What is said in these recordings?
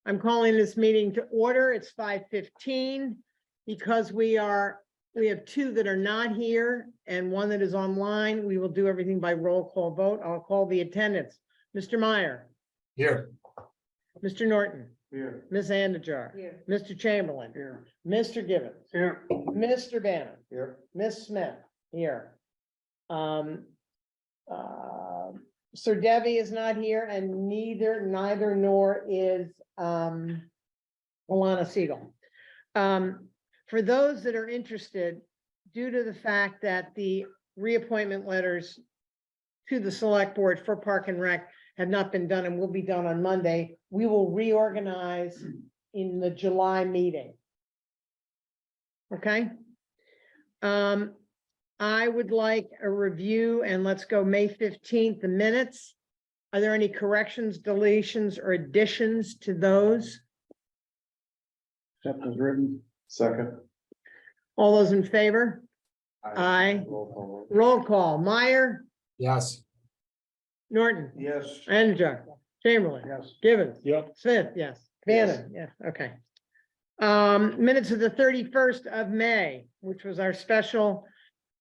I'm calling this meeting to order. It's 5:15 because we have two that are not here and one that is online. We will do everything by roll call vote. I'll call the attendance. Mr. Meyer. Here. Mr. Norton. Here. Ms. Andujar. Here. Mr. Chamberlain. Here. Mr. Gibbons. Here. Mr. Bannon. Here. Ms. Smith here. Sir Debbie is not here and neither nor is Alana Siegel. For those that are interested, due to the fact that the reappointment letters to the select board for Park and Rec have not been done and will be done on Monday, we will reorganize in the July meeting. Okay. I would like a review, and let's go May 15th, the minutes. Are there any corrections, deletions, or additions to those? Except as written. Second. All those in favor? Aye. Roll call. Meyer, Yes. Norton, Yes. Andujar, Chamberlain, Yes. Gibbons. Yep. Smith, yes. Bannon, yes, okay. Minutes of the 31st of May, which was our special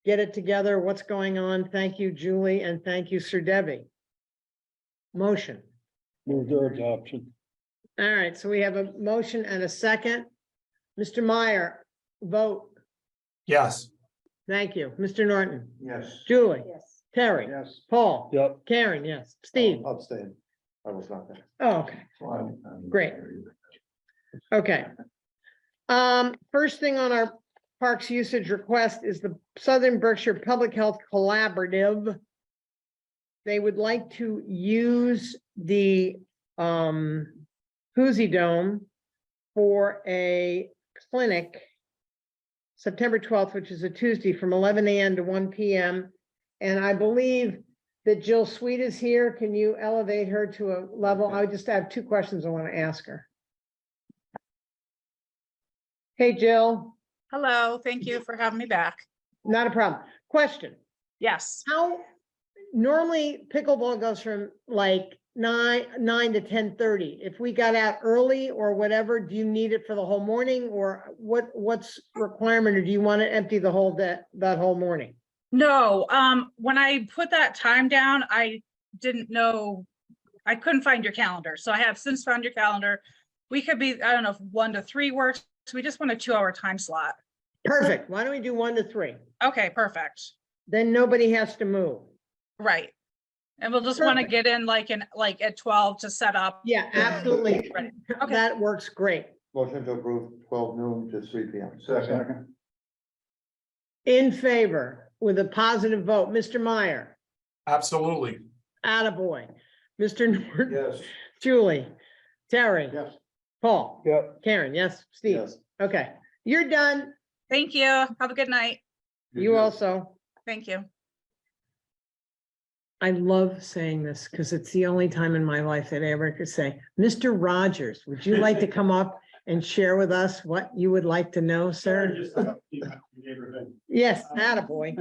get it together, what's going on. Thank you, Julie, and thank you, Sir Debbie. Motion. Move to adoption. All right, so we have a motion and a second. Mr. Meyer, vote. Yes. Thank you. Mr. Norton, Yes. Julie, Yes. Terry, Yes. Paul, Yep. Karen, yes, Steve. Abstain. I was not there. Oh, okay, Great. okay. First thing on our parks usage request is the Southern Berkshire Public Health Collaborative. They would like to use the Hoosie Dome for a clinic September 12th, which is a Tuesday, from 11 a.m. to 1 p.m. And I believe that Jill Sweet is here. Can you elevate her to a level? I would just have two questions I want to ask her. Hey, Jill, Hello, thank you for having me back. not a problem. Question, Yes, how normally pickleball goes from like nine to 10:30. If we got out early or whatever, do you need it for the whole morning, or what's requirement, or do you want to empty the whole that whole morning? no, when I put that time down, I didn't know, I couldn't find your calendar, so I have since found your calendar. We could be, I don't know if 1 to 3 works, so we just want a 2-hour time slot. Perfect. Why don't we do 1 to 3? Okay, perfect, Then nobody has to move. right. And we'll just want to Perfect. get in like at 12 to set up. Yeah, absolutely. Right. Okay. That works great. Motion to approve 12 noon to 3 p.m. Second. In favor with a positive vote, Mr. Meyer, Absolutely. attaboy. Mr. Norton, Yes. Julie, Terry, Yes. Paul, Yep. Karen, yes, Steve. Yes. Okay, you're done. Thank you. Have a good night. You also. Thank you. I love saying this because it's the only time in my life that I ever could say, Mr. Rogers, would you like to come up and share with us what you would like to know, sir? Just about the neighborhood. Yes, attaboy.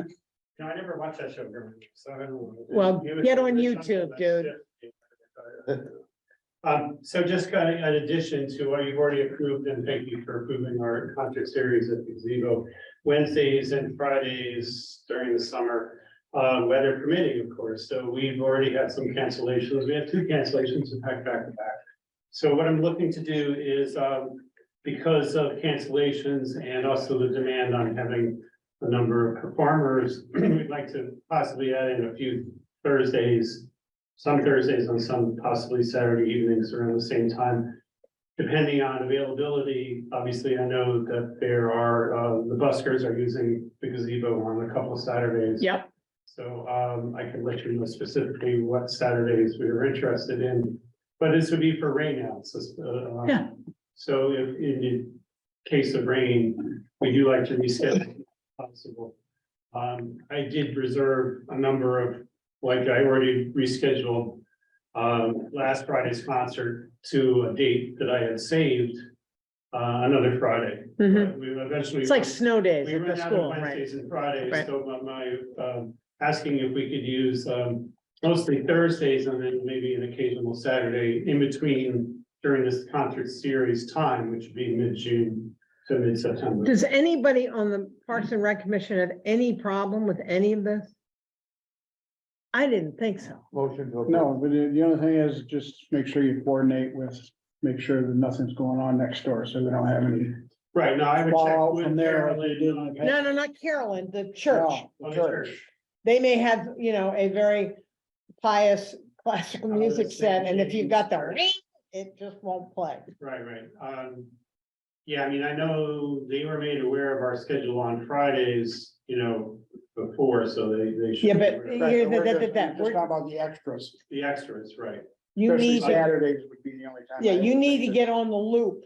No, I never watched that show growing up, so I don't know. Well, It was- get on it was something YouTube, that's- dude. So just kind of in addition to what you've already approved, and thank you for approving our concert series at the gazebo Wednesdays and Fridays during the summer, weather permitting, of course. So we've already had some cancellations. We have 2 cancellations in fact back to back. So what I'm looking to do is, because of cancellations and also the demand on having a number of performers, we'd like to possibly add in a few Thursdays, some Thursdays and some possibly Saturday evenings around the same time, depending on availability. Obviously, I know that there are, the buskers are using the gazebo on a couple of Saturdays. Yep, So I can let you know specifically what Saturdays we were interested in, but this would be for rainouts. Yeah. So if in the case of rain, we do like to reschedule if possible. I did reserve a number of, like I already rescheduled last Friday's concert to a date that I had saved another Friday. Mhm. But we eventually. it's like snow days We at the ran out of school, right? Wednesdays and Fridays, Right. so my asking if we could use mostly Thursdays and then maybe an occasional Saturday in between during this concert series time, which would be mid-June to mid-September. Does anybody on the Parks and Rec Commission have any problem with any of this? I didn't think so. Motion to approve. No, but the other thing is just make sure you coordinate with, make sure that nothing's going on next door, so we don't have any. Right, now I would check Fallout with from there like Carolyn they did in on- the past. No, no, not Carolyn, the church. No, on the the church. They may have, you know, a very pious classical Oh, music the set, and if you've got the Saint ring, it just won't play. Right, yeah, I mean, I know they were made aware of our schedule on Fridays, you know, before, so they should. Yeah, be but aware of Right, Here, but we're that- just- that- we're just talking about the extras, the extras, right? You especially need to, Saturdays would be the only time. yeah, I you would need think to that- get on the loop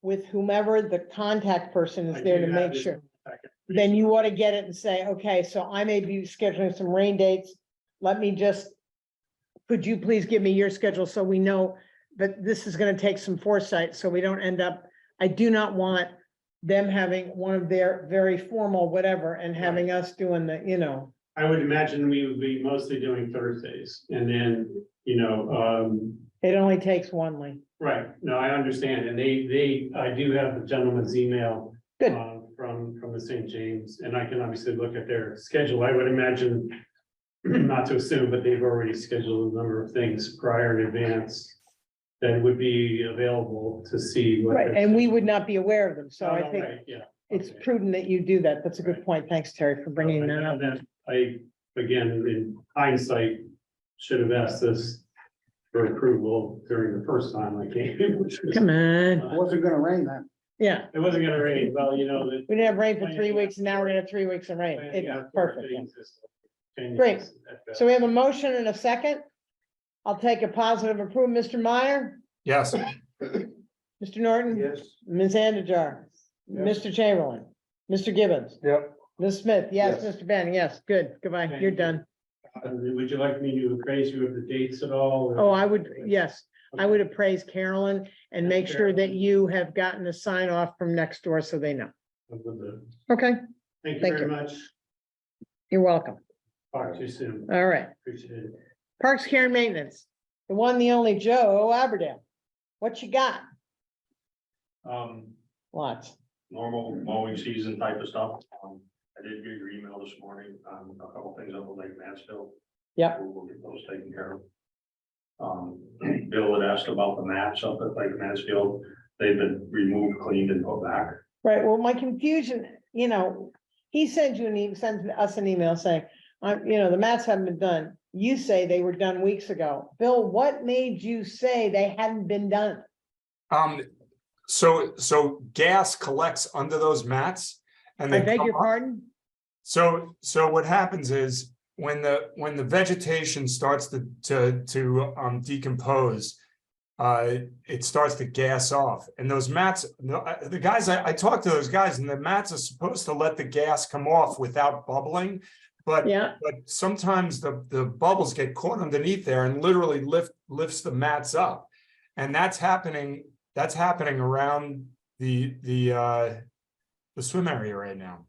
with whomever the contact person I is there do to have make this sure. packet. Then you ought to get it and say, okay, so I may be scheduling some rain dates. Let me just, could you please give me your schedule so we know that this is gonna take some foresight, so we don't end up, I do not want them having one of their very formal whatever and having us doing the, you know. I would imagine we would be mostly doing Thursdays, and then, you know, It only takes one, Lee. right, no, I understand, and I do have the gentleman's email. Good. From the St. James, and I can obviously look at their schedule, I would imagine, not to assume, but they've already scheduled a number of things prior in advance that would be available to see. what Right, their and we schedule- would not be aware of them, so Oh, I no, think right, yeah. it's okay. prudent that you do that. That's a good point. Thanks, Terry, for bringing that up. And then I, again, in hindsight, should have asked this for approval during the first time I came. which was- Come on, It wasn't gonna rain then. yeah, It wasn't gonna rain, well, you know, that. we didn't have rain for 3 weeks, and now we're gonna have 3 weeks of rain. It's perfect. Great. So we have a motion and a second. I'll take a positive approval. Mr. Meyer, Yes, Mr. Norton, Yes. Ms. Andujar, Yes. Mr. Chamberlain, Mr. Gibbons, yep. Ms. Smith, yes, Yes. Mr. Ben, yes, good, goodbye, Thank you're you. done. Would you like me to appraise you of the dates at all? or- Oh, I would, yes, I would appraise Carolyn and make sure that you have gotten a sign off from next door so they know. Okay, Thank you Thank very you. much. you're welcome. Talk to you soon. All right. Appreciate it. Parks Care and Maintenance, the one, the only Joe Aberdale. What you got? Lots. Normal mowing season type of stuff. I did get your email this morning, a couple things up at Lake Mansfield. Yep. We'll get those taken care of. Bill had asked about the mats up at Lake Mansfield. They've been removed, cleaned and put back. Right, well, my confusion, you know, he sends sends us an email saying, you know, the mats haven't been done. You say they were done weeks ago. Bill, what made you say they hadn't been done? So gas collects under those mats and I they beg come your up. pardon? So what happens is when the vegetation starts to decompose, it starts to gas off, and those mats, the guys, I talked to those guys, and the mats are supposed to let the gas come off without bubbling. But Yeah, sometimes the bubbles get caught underneath there and literally lifts the mats up. And that's happening around the swim area right now.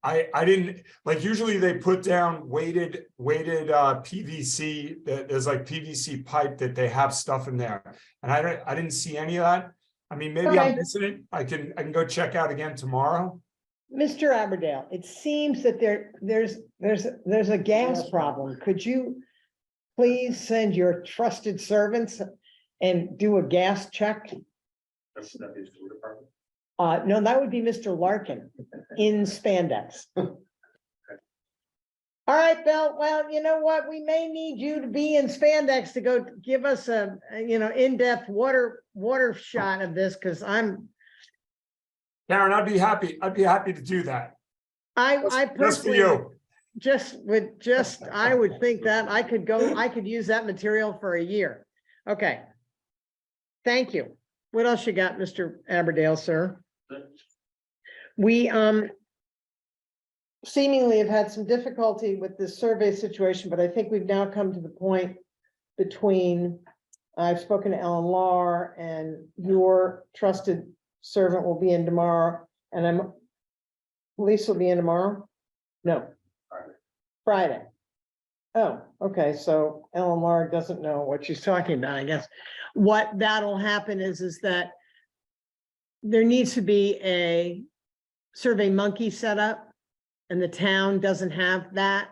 I didn't, like, usually they put down weighted PVC, there's like PVC pipe that they have stuff in there. And I didn't see any of that. I mean, maybe I'm Okay. missing it. I can go check out again tomorrow. Mr. Aberdale, it seems that there's a gas problem. Could you please send your trusted servants and do a gas check? That's the food department. No, that would be Mr. Larkin in spandex. All right, Bill, well, you know what? We may need you to be in spandex to go give us a, you know, in-depth water shot of this, because Karen, I'd be happy to do that. I Just for personally you. I would think that I could use that material for a year. Okay. Thank you. What else you got, Mr. Aberdale, sir? We seemingly have had some difficulty with this survey situation, but I think we've now come to the point between, I've spoken to Ellen Lahr, and your trusted servant will be in tomorrow, and Lisa will be in tomorrow? No. Friday. Oh, okay, so LMR doesn't know what she's talking about, I guess. What that'll happen is that there needs to be a Survey Monkey set up, and the town doesn't have that.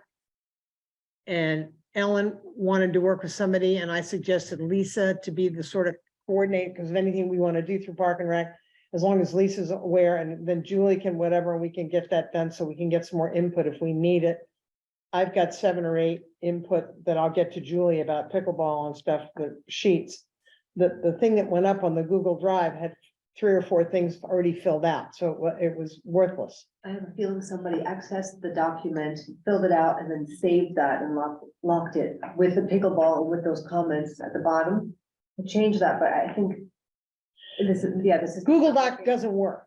And Ellen wanted to work with somebody, and I suggested Lisa to be the sort of coordinator, because of anything we want to do through Park and Rec, as long as Lisa's aware, and then Julie can whatever, and we can get that done, so we can get some more input if we need it. I've got 7 or 8 input that I'll get to Julie about pickleball and stuff, the sheets. The thing that went up on the Google Drive had 3 or 4 things already filled out, so it was worthless. I have a feeling somebody accessed the document, filled it out, and then saved that and locked it with the pickleball with those comments at the bottom. I changed that, but I think this is. Google Doc doesn't work.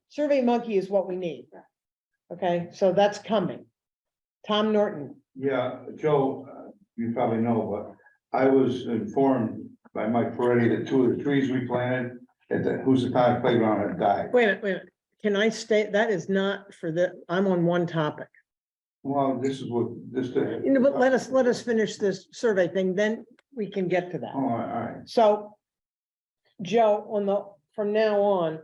Survey Monkey is what we need. Okay, so that's coming. Tom Norton, Yeah, Joe, you probably know, but I was informed by Mike Peretti that 2 of the trees we planted at the Housatonic Playground had died. wait a minute. Can I state, that is not for I'm on one topic. Well, this is what, this. But let us finish this survey thing, then we can get to that. Oh, all right. So, Joe, from now on,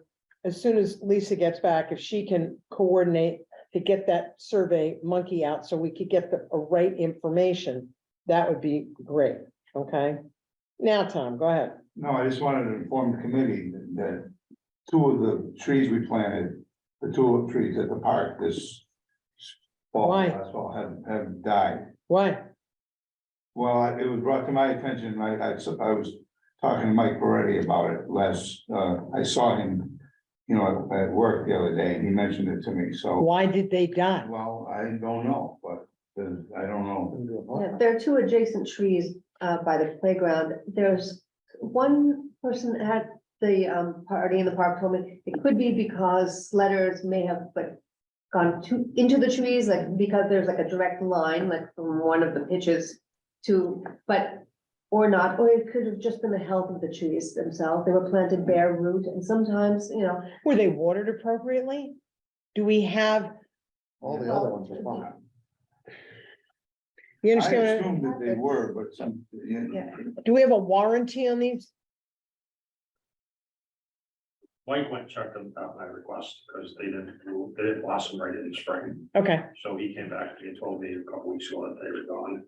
as soon as Lisa gets back, if she can coordinate to get that Survey Monkey out, so we could get the right information, that would be great, okay? Now, Tom, go ahead. No, I just wanted to inform the committee that 2 of the trees we planted, the tulip trees at the park this fall, Why? last fall, have died. Why? Well, it was brought to my attention, I was talking to Mike Peretti about it I saw him, at work the other day, and he mentioned it to me, so. Why did they die? Well, I don't know, but I don't know. Yeah, there are 2 adjacent trees by the playground. There's one person at the party in the park told me it could be because sledders may have gone into the trees, like because there's like a direct line, like from one of the pitches to, or not, or it could have just been the health of the trees themselves. They were planted bare root, and sometimes, Were they watered appropriately? Do we have, All the other ones are fine. you I understand? assumed that they were, but some, yeah. Do we have a warranty on these? Mike went and checked them at my request, because they didn't blossom right in the spring. Okay, So he came back and he told me a couple weeks ago that they were gone.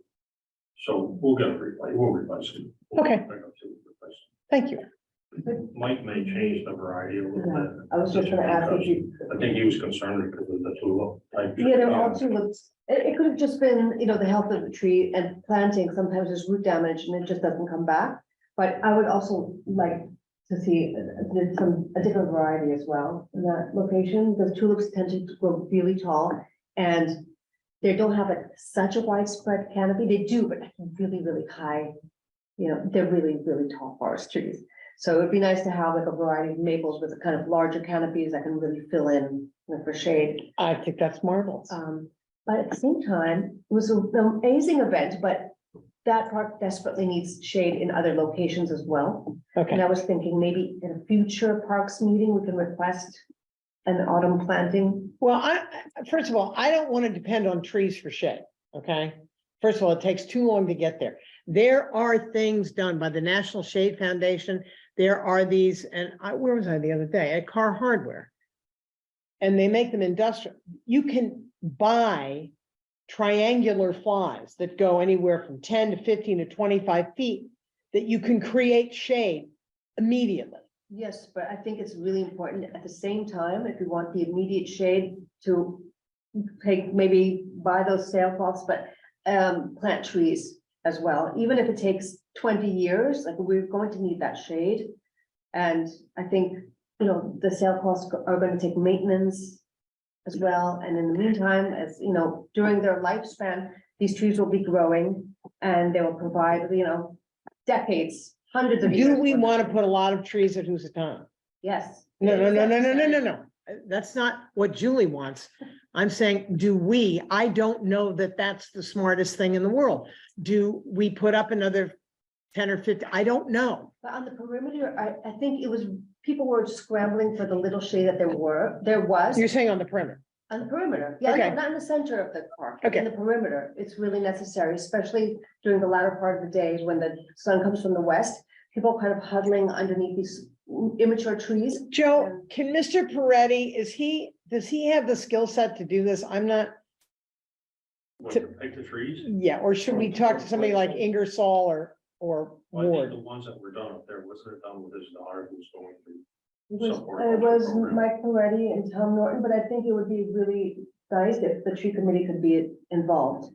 So we'll get a replay, we'll replace them. Okay. Pick up 2, replace thank you. them. Mike may change the variety a little bit. I was just gonna ask if you. I think he was concerned because of the tulip type. Yeah, they're all tulips. It could have just been, the health of the tree and planting. Sometimes there's root damage and it just doesn't come back. But I would also like to see a different variety as well in that location, because tulips tend to grow really tall and they don't have such a widespread canopy. They do, but really, really high. They're really, really tall forest trees. So it'd be nice to have like a variety of maples with a kind of larger canopies that can really fill in for shade. I think that's marvelous. But at the same time, it was an amazing event, but that park desperately needs shade in other locations as well. Okay, And I was thinking maybe in a future parks meeting, we can request an autumn planting. well, first of all, I don't want to depend on trees for shade, okay? First of all, it takes too long to get there. There are things done by the National Shade Foundation. There are these, and where was I the other day? At Car Hardware. And they make them industrial. You can buy triangular flies that go anywhere from 10 to 15 to 25 feet that you can create shade immediately. Yes, but I think it's really important at the same time, if you want the immediate shade, to maybe buy those sailcloths, but plant trees as well. Even if it takes 20 years, like we're going to need that shade. And I think, the sailcloths are going to take maintenance as well. And in the meantime, as during their lifespan, these trees will be growing and they will provide, decades, hundreds of years. Do we want to put a lot of trees at Housatonic? Yes. No. That's not what Julie wants. I'm saying, do we? I don't know that that's the smartest thing in the world. Do we put up another 10 or 50? I don't know. But on the perimeter, I think people were scrambling for the little shade that there was. You're saying on the perimeter? On the perimeter, yeah, Okay. no, not in the center of the park, Okay. in the perimeter, it's really necessary, especially during the latter part of the day when the sun comes from the west. People kind of huddling underneath these immature trees. Joe, can Mr. Peretti, does he have the skill set to do this? I'm not, What, To- pick the trees? yeah, or should we talk to somebody like Ingersoll or Well, I think Ward? the ones that were done up there, wasn't it done with his daughter who's going through? It was Mike Peretti and Tom Norton, but I think it would be really nice if the tree committee could be involved.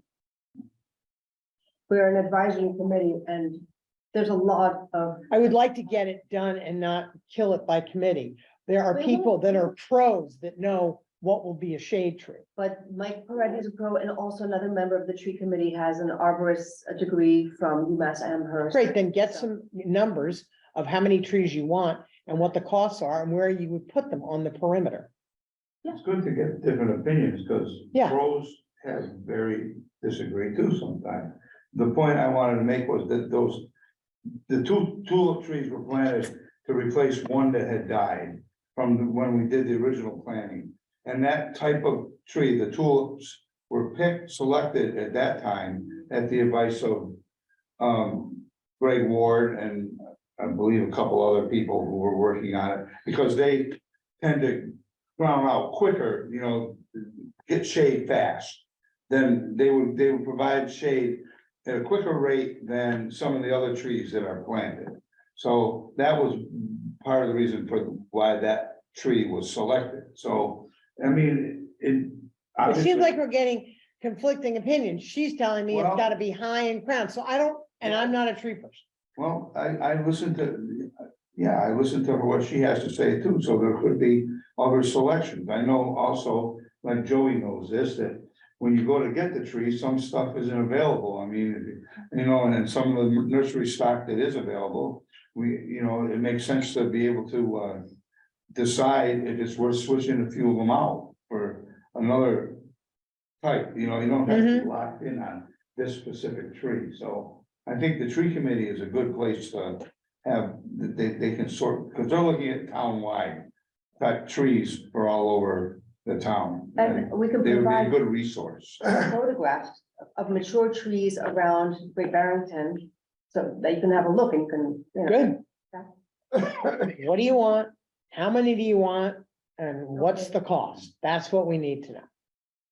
We're an advisory committee and there's a lot of, I would like to get it done and not kill it by committee. There are Wait, people wait. that are pros that know what will be a shade tree. but Mike Peretti is a pro and also another member of the tree committee has an arborist degree from UMass Amherst. Great, then get some numbers of how many trees you want and what the costs are and where you would put them on the perimeter. It's good to get different opinions, because Yeah. pros have very disagree too sometimes. The point I wanted to make was that the two tulip trees were planted to replace one that had died from when we did the original planting. And that type of tree, the tulips, were selected at that time at the advice of Greg Ward and I believe a couple other people who were working on it, because they tend to ground out quicker, get shade fast. Then they would provide shade at a quicker rate than some of the other trees that are planted. So that was part of the reason for why that tree was selected. So, I mean, It seems like we're getting conflicting opinions. She's telling me it's Well- gotta be high and crown, so I don't, and I'm not a tree person. Well, I listened to, I listened to what she has to say too, so there could be other selections. I know also, like Joey knows this, that when you go to get the tree, some stuff isn't available. I mean, and then some of the nursery stock that is available, it makes sense to be able to decide if it's worth switching a few of them out for another type, you don't have to be locked in on this specific tree, so. I think the tree committee is a good place to have, they can sort, because they're looking at town-wide type trees for all over the town. and we can They would be a provide good resource. photographs of mature trees around Great Barrington. So that you can have a look and you can, Good. What do you want? How many do you want? And what's the cost? That's what we need to know.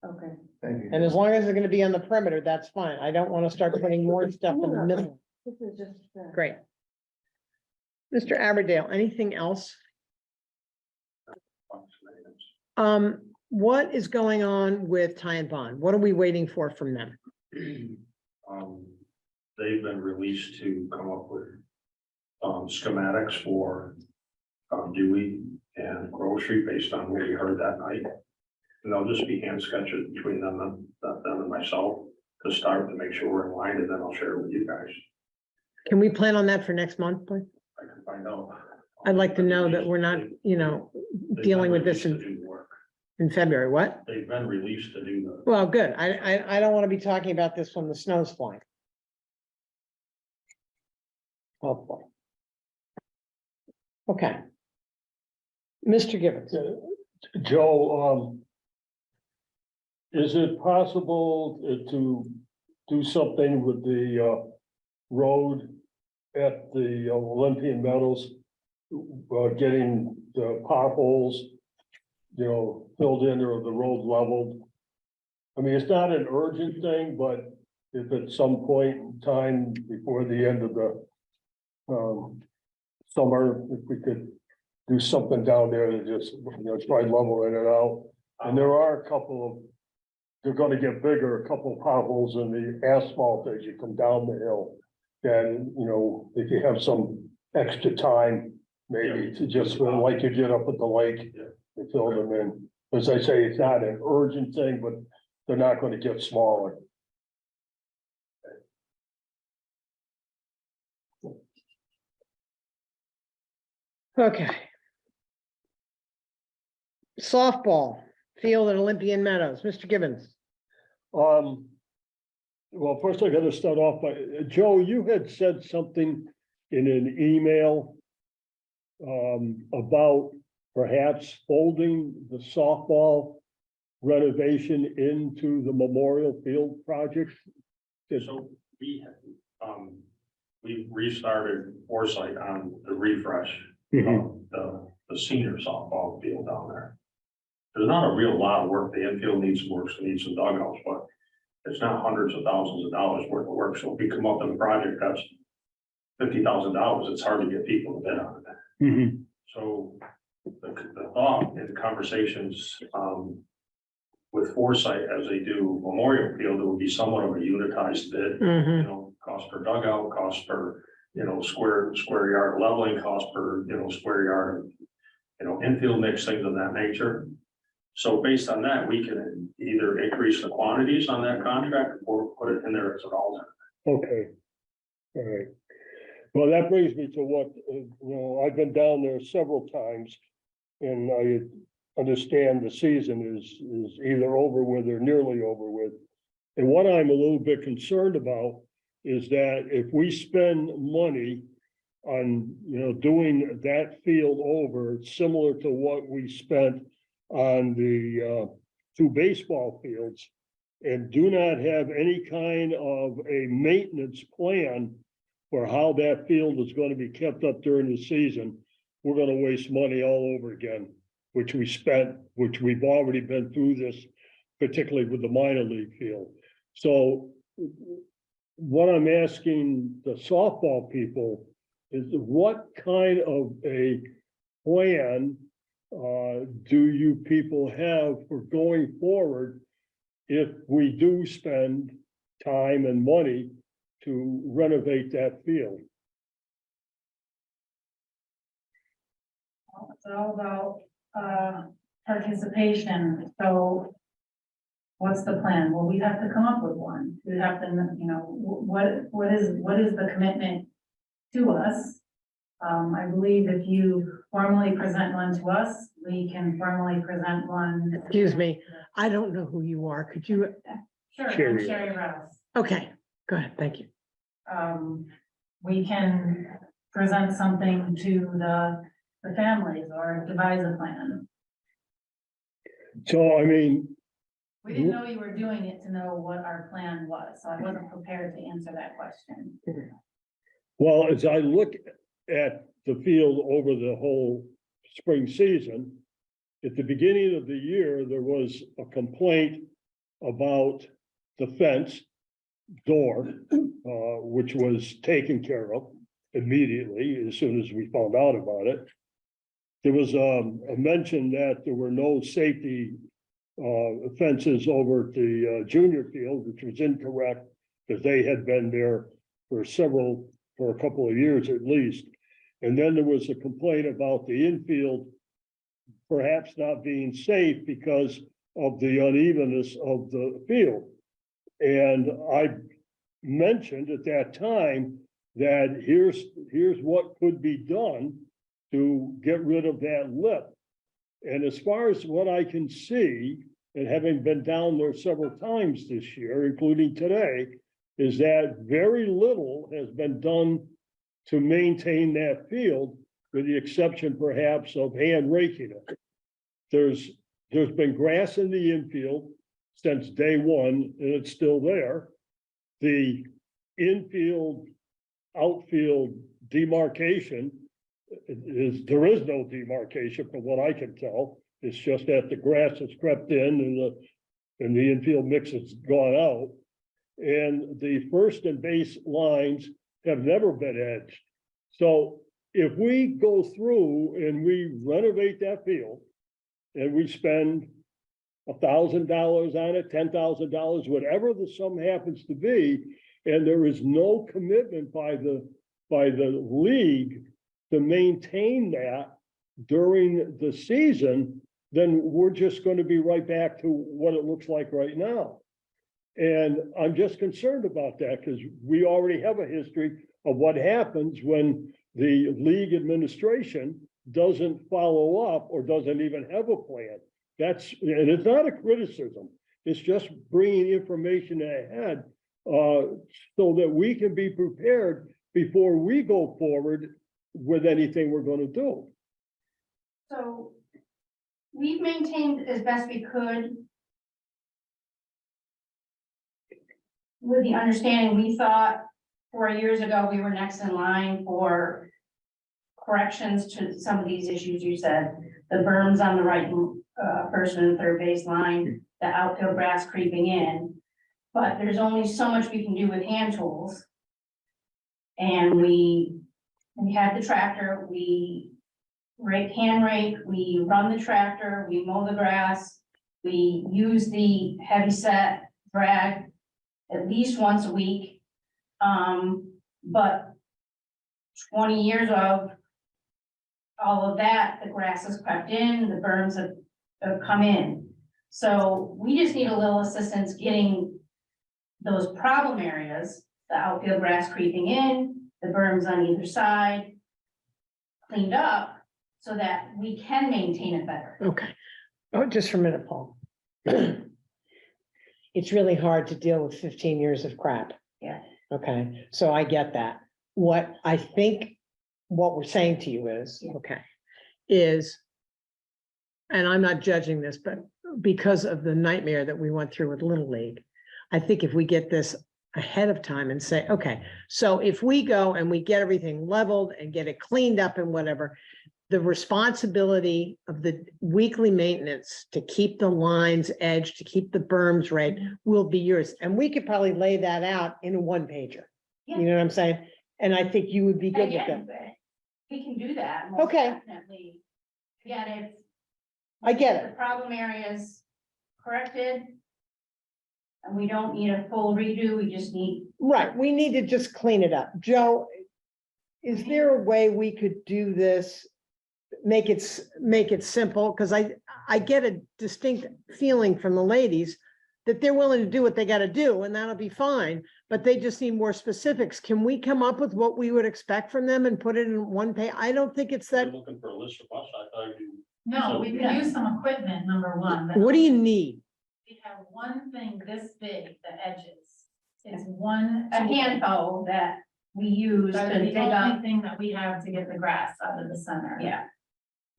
okay. Thank you. And as long as they're gonna be on the perimeter, that's fine. I don't wanna start putting more stuff in the middle. This is just. Great. Mr. Aberdale, anything else? What is going on with Ty and Bond? What are we waiting for from them? They've been released to come up with schematics for Dewey and Grove Street based on what we heard that night. And they'll just be hand sketches between them and myself to start to make sure we're in line, and then I'll share it with you guys. Can we plan on that for next month, please? I can find out. I'd like to know that we're not, They've dealing been with this released to do the work. in February. What? They've been released to do the. Well, good. I don't want to be talking about this when the snow's flying. Hopefully. Okay. Mr. Gibbons, Joe, is it possible to do something with the road at the Olympian Meadows? Getting the potholes, filled in or the road leveled? I mean, it's not an urgent thing, but if at some point in time before the end of the summer, if we could do something down there to just, try leveling it out. And there are a couple of, they're gonna get bigger, a couple of potholes in the asphalt as you come down the hill. And, if you have some extra time, maybe to just, like you did up at the lake, to fill them in. As I say, it's not an urgent thing, but they're not gonna get smaller. okay. Softball field at Olympian Meadows, Mr. Gibbons. Well, first I gotta start off by, Joe, you had said something in an email about perhaps folding the softball renovation into the Memorial Field project? So we restarted Foresight on the refresh of the senior softball field down there. There's not a real lot of work. The infield needs some work, so needs some dugouts, but it's not hundreds of thousands of dollars worth of work. So if we come up with a project that's $50,000, it's hard to get people to bid on it. So the thought and conversations with Foresight as they do Memorial Field, it would be somewhat of a unitized bid. You know, cost per dugout, cost per, square yard leveling, cost per, square yard, infield mix, things of that nature. So based on that, we can either increase the quantities on that contract or put it in there as an alternate. Okay. All right. Well, that brings me to what, I've been down there several times. And I understand the season is either over with or nearly over with. And what I'm a little bit concerned about is that if we spend money on, doing that field over, similar to what we spent on the two baseball fields, and do not have any kind of a maintenance plan for how that field is going to be kept up during the season, we're going to waste money all over again, which we've already been through this, particularly with the minor league field. So what I'm asking the softball people is what kind of a plan do you people have for going forward if we do spend time and money to renovate that field? It's all about participation. So what's the plan? Well, we have to come up with one. We have to, what is the commitment to us? I believe if you formally present one to us, we can formally present one. Excuse me, I don't know who you are. Could you? Sure, I'm Sherry. Sherry Rouse. Okay, go ahead. Thank you. We can present something to the families or devise a plan. So, I mean, We didn't know you were doing it to know what our plan was, so I wasn't prepared to answer that question. well, as I look at the field over the whole spring season, at the beginning of the year, there was a complaint about the fence door, which was taken care of immediately as soon as we found out about it. There was a mention that there were no safety fences over at the junior field, which was incorrect, because they had been there for a couple of years at least. And then there was a complaint about the infield perhaps not being safe because of the unevenness of the field. And I mentioned at that time that here's what could be done to get rid of that lip. And as far as what I can see, and having been down there several times this year, including today, is that very little has been done to maintain that field, with the exception perhaps of hand raking it. There's been grass in the infield since day one, and it's still there. The infield, outfield demarcation there is no demarcation from what I can tell. It's just that the grass has crept in and the infield mix has gone out. And the first and base lines have never been edged. So if we go through and we renovate that field and we spend $1,000 on it, $10,000, whatever the sum happens to be, and there is no commitment by the league to maintain that during the season, then we're just going to be right back to what it looks like right now. And I'm just concerned about that because we already have a history of what happens when the league administration doesn't follow up or doesn't even have a plan. And it's not a criticism. It's just bringing information ahead so that we can be prepared before we go forward with anything we're going to do. So we've maintained as best we could with the understanding, we thought 4 years ago, we were next in line for corrections to some of these issues you said, the berms on the right, first and third base line, the outfield grass creeping in. But there's only so much we can do with hand tools. And we had the tractor, we hand rake, we run the tractor, we mow the grass, we use the heavy set drag at least once a week. But 20 years of all of that, the grass has crept in, the berms have come in. So we just need a little assistance getting those problem areas, the outfield grass creeping in, the berms on either side, cleaned up so that we can maintain it better. Okay. Oh, just for a minute, Paul. It's really hard to deal with 15 years of crap. Yeah. Okay, so I get that. What I think, what we're saying to you is, Yeah. okay, is, and I'm not judging this, but because of the nightmare that we went through with Little League, I think if we get this ahead of time and say, okay, so if we go and we get everything leveled and get it cleaned up and whatever, the responsibility of the weekly maintenance to keep the lines edged, to keep the berms right, will be yours. And we could probably lay that out in a one pager. Yeah. You know what I'm saying? And I think you would be good with Again, that. we can do that. most Okay. Definitely. Again, it's. I get The it. problem areas corrected. And we don't need a full redo, we just need, Right, we need to just clean it up. Joe, is there a way we could do this? Make it simple, because I get a distinct feeling from the ladies that they're willing to do what they gotta do, and that'll be fine, but they just need more specifics. Can we come up with what we would expect from them and put it in one page? I don't think it's that, Looking for a list of us, I thought you. So- no, we could use some equipment, number one. but what do you need? We have one thing this big, the edges. It's one. A tool. hand hoe that we use That's to the dig only up. thing that we have to get the grass out of the center. Yeah,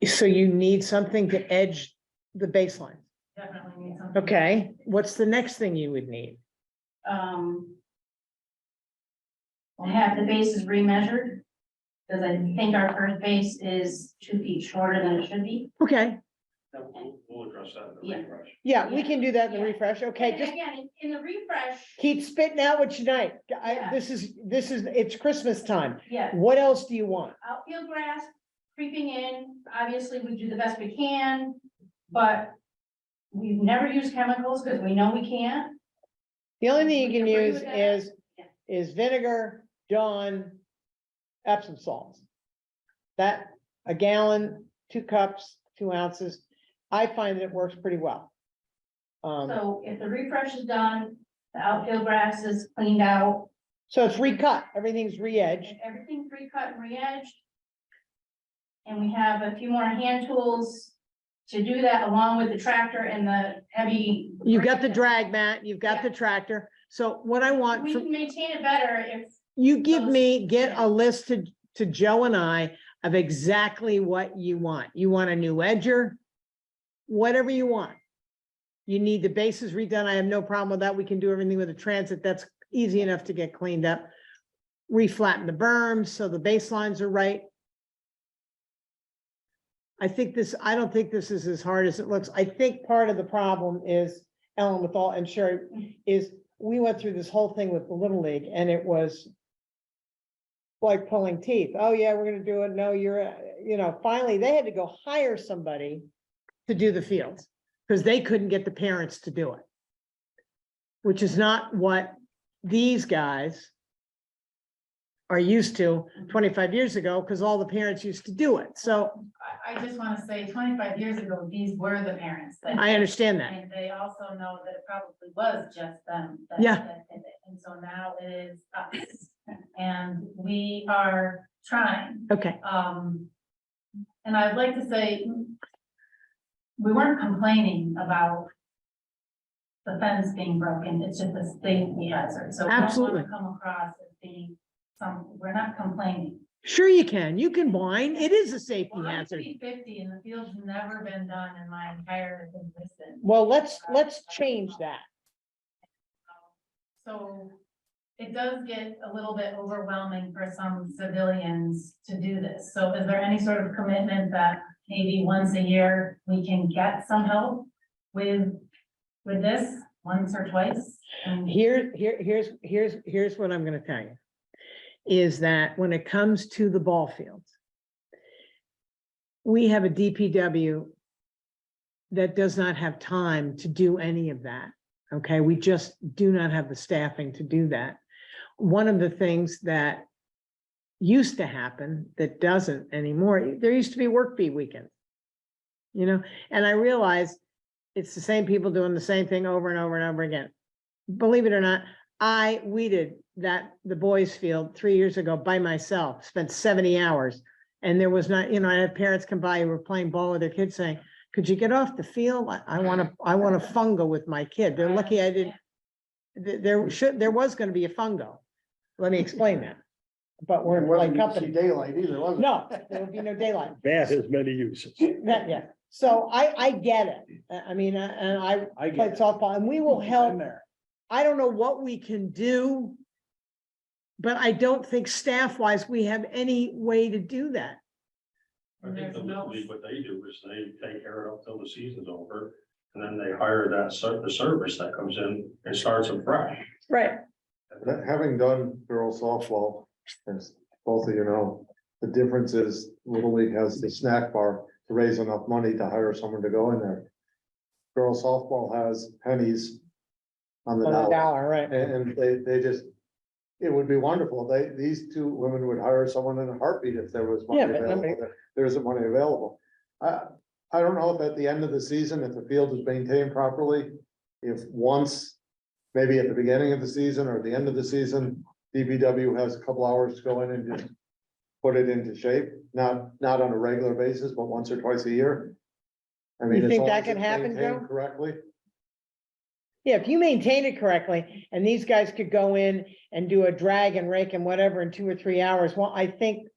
So you need something to edge the baseline. Definitely need something. Okay, what's the next thing you would need? I have the bases remeasured. Because I think our first base is 2 feet shorter than it should be. Okay, We'll address that in the Yeah. refresh. yeah, we can do that in the Yeah. refresh. Okay, And just again, in the refresh, keep spitting out what you like. Yeah. This is, it's Christmas time. yeah, What else do you want? outfield grass creeping in, obviously we do the best we can, but we've never used chemicals because we know we can't. The only thing you We can agree use with that? is vinegar, Dawn, Epsom salts. That, a gallon, 2 cups, 2 ounces. I find that it works pretty well. So if the refresh is done, the outfield grass is cleaned out, So it's recut, everything's re-edged. everything's recut and re-edged. And we have a few more hand tools to do that along with the tractor and the heavy. You've got the drag mat, you've got the tractor. So what I want We from, can maintain it better if, you give me, get Yeah. a list to Joe and I of exactly what you want. You want a new edger? Whatever you want. You need the bases redone. I have no problem with that. We can do everything with a transit. That's easy enough to get cleaned up. Reflatten the berms so the baselines are right. I don't think this is as hard as it looks. I think part of the problem is, Ellen, with all, and Sherry, is we went through this whole thing with the Little League and it was like pulling teeth. Oh, yeah, we're gonna do it. No, finally, they had to go hire somebody to do the fields because they couldn't get the parents to do it. Which is not what these guys are used to 25 years ago, because all the parents used to do it. So I just want to say 25 years ago, these were the parents. that- I understand that. And they also know that it probably was just them. Yeah. that did it. And so now it is us. And we are trying. Okay, And I'd like to say, we weren't complaining about the fence being broken, it's just a safety hazard, so. we don't wanna Absolutely. Come across as being we're not complaining. sure you can. You can whine. It is a safety Well, I'm hazard. 50, and the field's never been done in my entire existence. Well, let's change that. So it does get a little bit overwhelming for some civilians to do this. So is there any sort of commitment that maybe once a year we can get some help with this, once or twice? And Here's what I'm gonna tell you. Is that when it comes to the ball fields, we have a DPW that does not have time to do any of that. Okay, we just do not have the staffing to do that. One of the things that used to happen that doesn't anymore, there used to be work bee weekend. You know, and I realize it's the same people doing the same thing over and over and over again. Believe it or not, I weeded the boys field 3 years ago by myself, spent 70 hours. And there was not, you know, I had parents come by who were playing ball with their kids saying, could you get off the field? I want to fungo with my kid. They're lucky I didn't. There was going to be a fungo. Let me explain that. But we're in like company. Daylight either, was it? No, there would be no daylight. That has many uses. Yeah, so I get it. I mean, and I played softball and we will help. I don't know what we can do. But I don't think staff wise, we have any way to do that. I think the Little League, what they do is they take care of it until the season's over, and then they hire the service that comes in and starts them fresh. Right. Having done girls softball, as both of you know, the difference is Little League has the snack bar to raise enough money to hire someone to go in there. Girls softball has pennies on the dollar, Right. and they just, it would be wonderful. These two women would hire someone in a heartbeat if there was money Yeah, but available. There isn't money available. I don't know if at the end of the season, if the field is maintained properly, if once, maybe at the beginning of the season or at the end of the season, DPW has a couple hours to go in and just put it into shape, not on a regular basis, but once or twice a year. I mean, You as think long that as can it's happen, maintained Joe? correctly. Yeah, if you maintain it correctly and these guys could go in and do a drag and rake and whatever in 2 or 3 hours, well, I think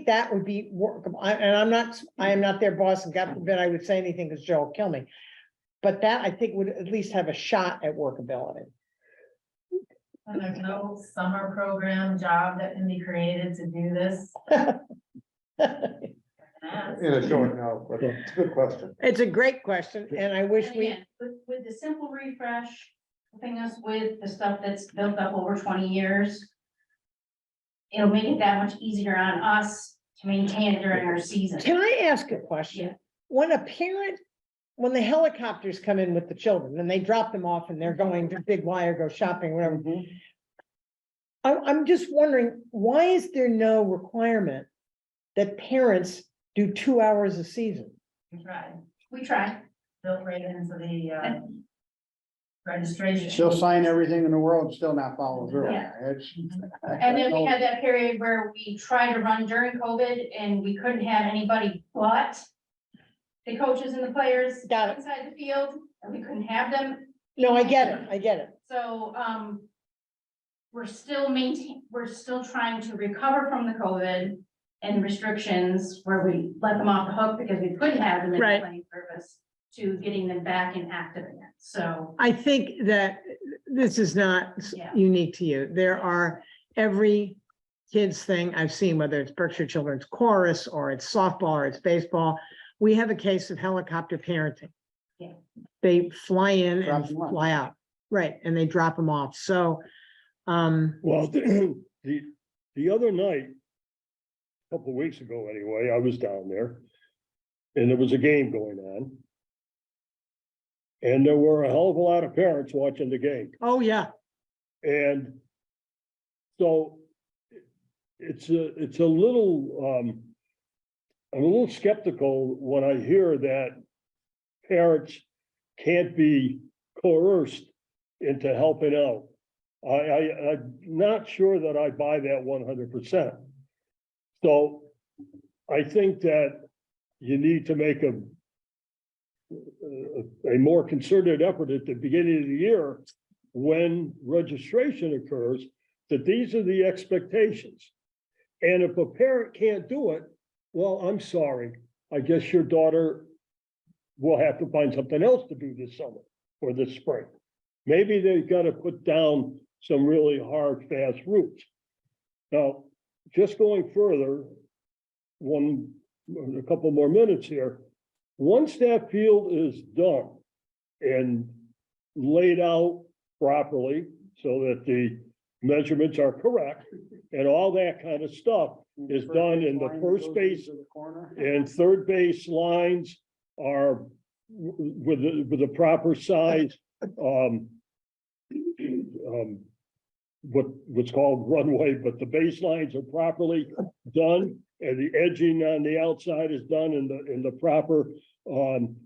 that would be workable. I am not their boss and God forbid I would say anything because Joe will kill me. But that I think would at least have a shot at workability. And there's no summer program job that can be created to do this. In a short, no, but it's a good question. It's a great question and I wish And we, again, with the simple refresh, helping us with the stuff that's built up over 20 years. It'll make it that much easier on us to maintain it during our season. can I ask a question? Yeah. When the helicopters come in with the children and they drop them off and they're going to Big Y or go shopping, whatever. I'm just wondering, why is there no requirement that parents do 2 hours a season? We try. Built right into the registration. She'll sign everything in the world and still not follow through. Yeah. It's- And then we had that period where we tried to run during COVID and we couldn't have anybody but the coaches and the players Got it. inside the field, and we couldn't have them. No, I get it. So, we're still trying to recover from the COVID and restrictions where we let them off the hook because we couldn't have them in the Right. playing service to getting them back and active again. So, I think that this is not Yeah. unique to you. There are every kids thing I've seen, whether it's Berkshire Children's Chorus or it's softball or it's baseball. We have a case of helicopter parenting. Yeah. They fly in Drop and them off. fly out, right, and they drop them off. So, Well, the other night, a couple of weeks ago anyway, I was down there. And there was a game going on. And there were a hell of a lot of parents watching the game. oh, yeah, And so it's a little, I'm a little skeptical when I hear that parents can't be coerced into helping out. I'm not sure that I buy that 100%. So I think that you need to make a more concerted effort at the beginning of the year when registration occurs, that these are the expectations. And if a parent can't do it, well, I'm sorry, I guess your daughter will have to find something else to do this summer or this spring. Maybe they've got to put down some really hard, fast routes. Now, just going further, a couple more minutes here. Once that field is done and laid out properly so that the measurements are correct and all that kind of stuff is done in the first base and third base lines are with the proper size, what's called runway, but the baselines are properly done and the edging on the outside is done in the proper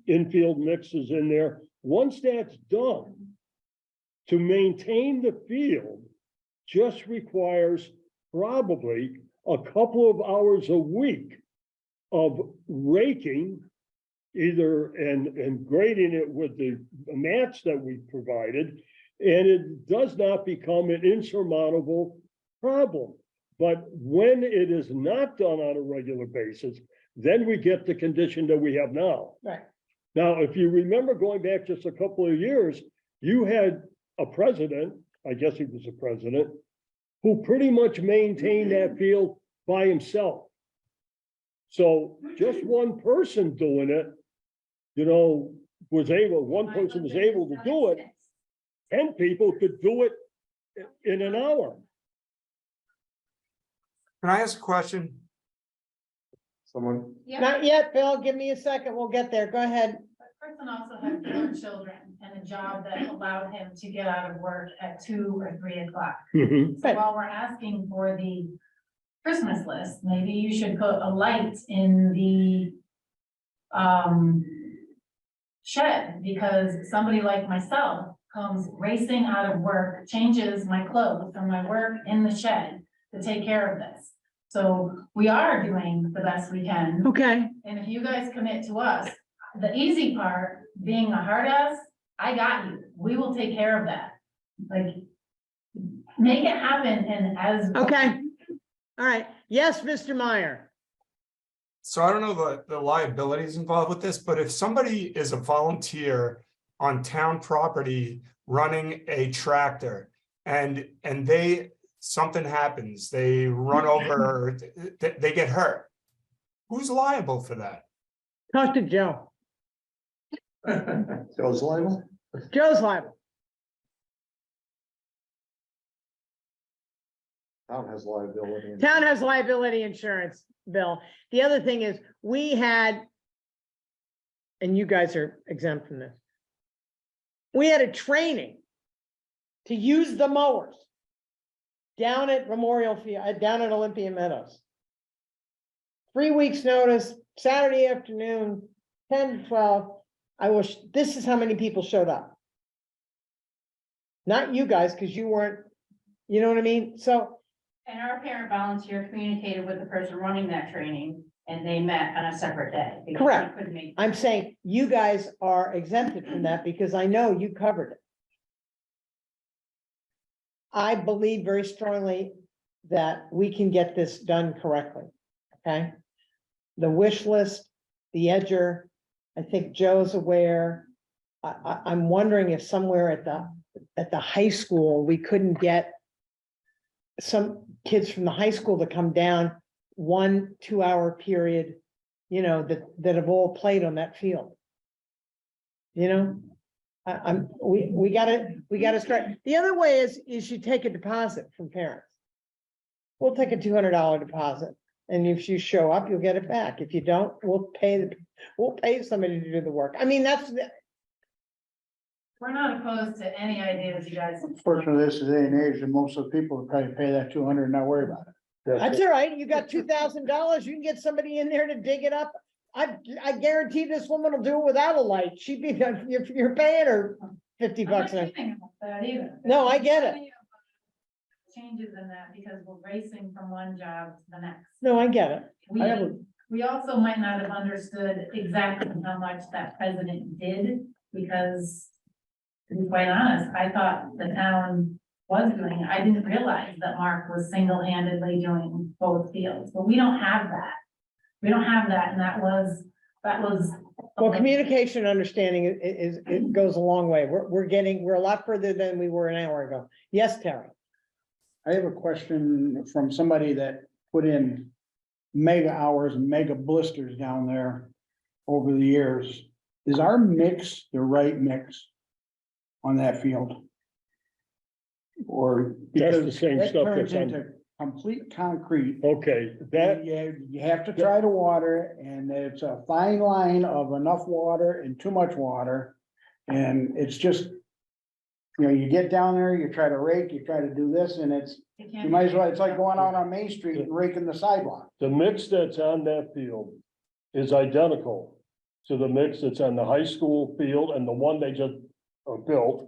infield mixes in there. Once that's done, to maintain the field just requires probably a couple of hours a week of raking either and grading it with the mats that we provided, and it does not become an insurmountable problem. But when it is not done on a regular basis, then we get the condition that we have now. Right. Now, if you remember going back just a couple of years, you had a president, I guess he was a president, who pretty much maintained that field by himself. So just one person doing it, one person was able to do it. 10 people could do it in an hour. Can I ask a question? Someone, Not yet, Bill, give me a second, we'll get there, go ahead. The person also had 4 children and a job that allowed him to get out of work at 2 or 3 o'clock. Mhm. So while we're asking for the Christmas list, maybe you should put a light in the shed, because somebody like myself comes racing out of work, changes my clothes from my work in the shed to take care of this. So we are doing the best we can. Okay, And if you guys commit to us, the easy part, being a hard ass, I got you. We will take care of that. Like, make it happen and as. okay. All right, yes, Mr. Meyer. So I don't know the liabilities involved with this, but if somebody is a volunteer on town property running a tractor and something happens, they run over, they get hurt, who's liable for that? Talk to Joe. Joe's liable? Joe's liable. Town has liability. Town has liability insurance, Bill. The other thing is, we had, and you guys are exempt from this. We had a training to use the mowers down at Memorial Field, down at Olympia Meadows. 3 weeks notice, Saturday afternoon, 10 to 12. I wish, this is how many people showed up. Not you guys, because you weren't, you know what I mean? So, And our parent volunteer communicated with the person running that training, and they met on a separate day. because Correct. they couldn't make- I'm saying you guys are exempted from that because I know you covered it. I believe very strongly that we can get this done correctly, okay? The wish list, the edger, I think Joe's aware. I'm wondering if somewhere at the high school, we couldn't get some kids from the high school to come down 1-2 hour period, that have all played on that field. We gotta start. The other way is you take a deposit from parents. We'll take a $200 deposit, and if you show up, you'll get it back. If you don't, we'll pay somebody to do the work. I mean, We're not opposed to any ideas, you guys. Fortunately, this is day and age, and most of the people would probably pay that 200 and not worry about it. that's all right. You got $2,000. You can get somebody in there to dig it up. I guarantee this woman will do it without a light. She'd be, you're paying her $50 I'm not an hour. kidding about that either. No, I get it. Changes in that because we're racing from one job to the next. No, I get it. We, I have a- we also might not have understood exactly how much that president did, because to be quite honest, I thought the town was doing, I didn't realize that Mark was single-handedly doing both fields, but we don't have that. We don't have that, and that was Well, communication, and understanding it goes a long way. We're a lot further than we were an hour ago. Yes, Terry? I have a question from somebody that put in mega hours and mega blisters down there over the years. Is our mix the right mix on that field? Or That's the because same that stuff turns that's on, into complete concrete. okay, that, You have to try to water it, and it's a fine line of enough water and too much water. And it's just, you get down there, you try to rake, you try to do this, and you might as well, it's like going out on Main Street and raking the sidewalk. the mix that's on that field is identical to the mix that's on the high school field and the one they just built.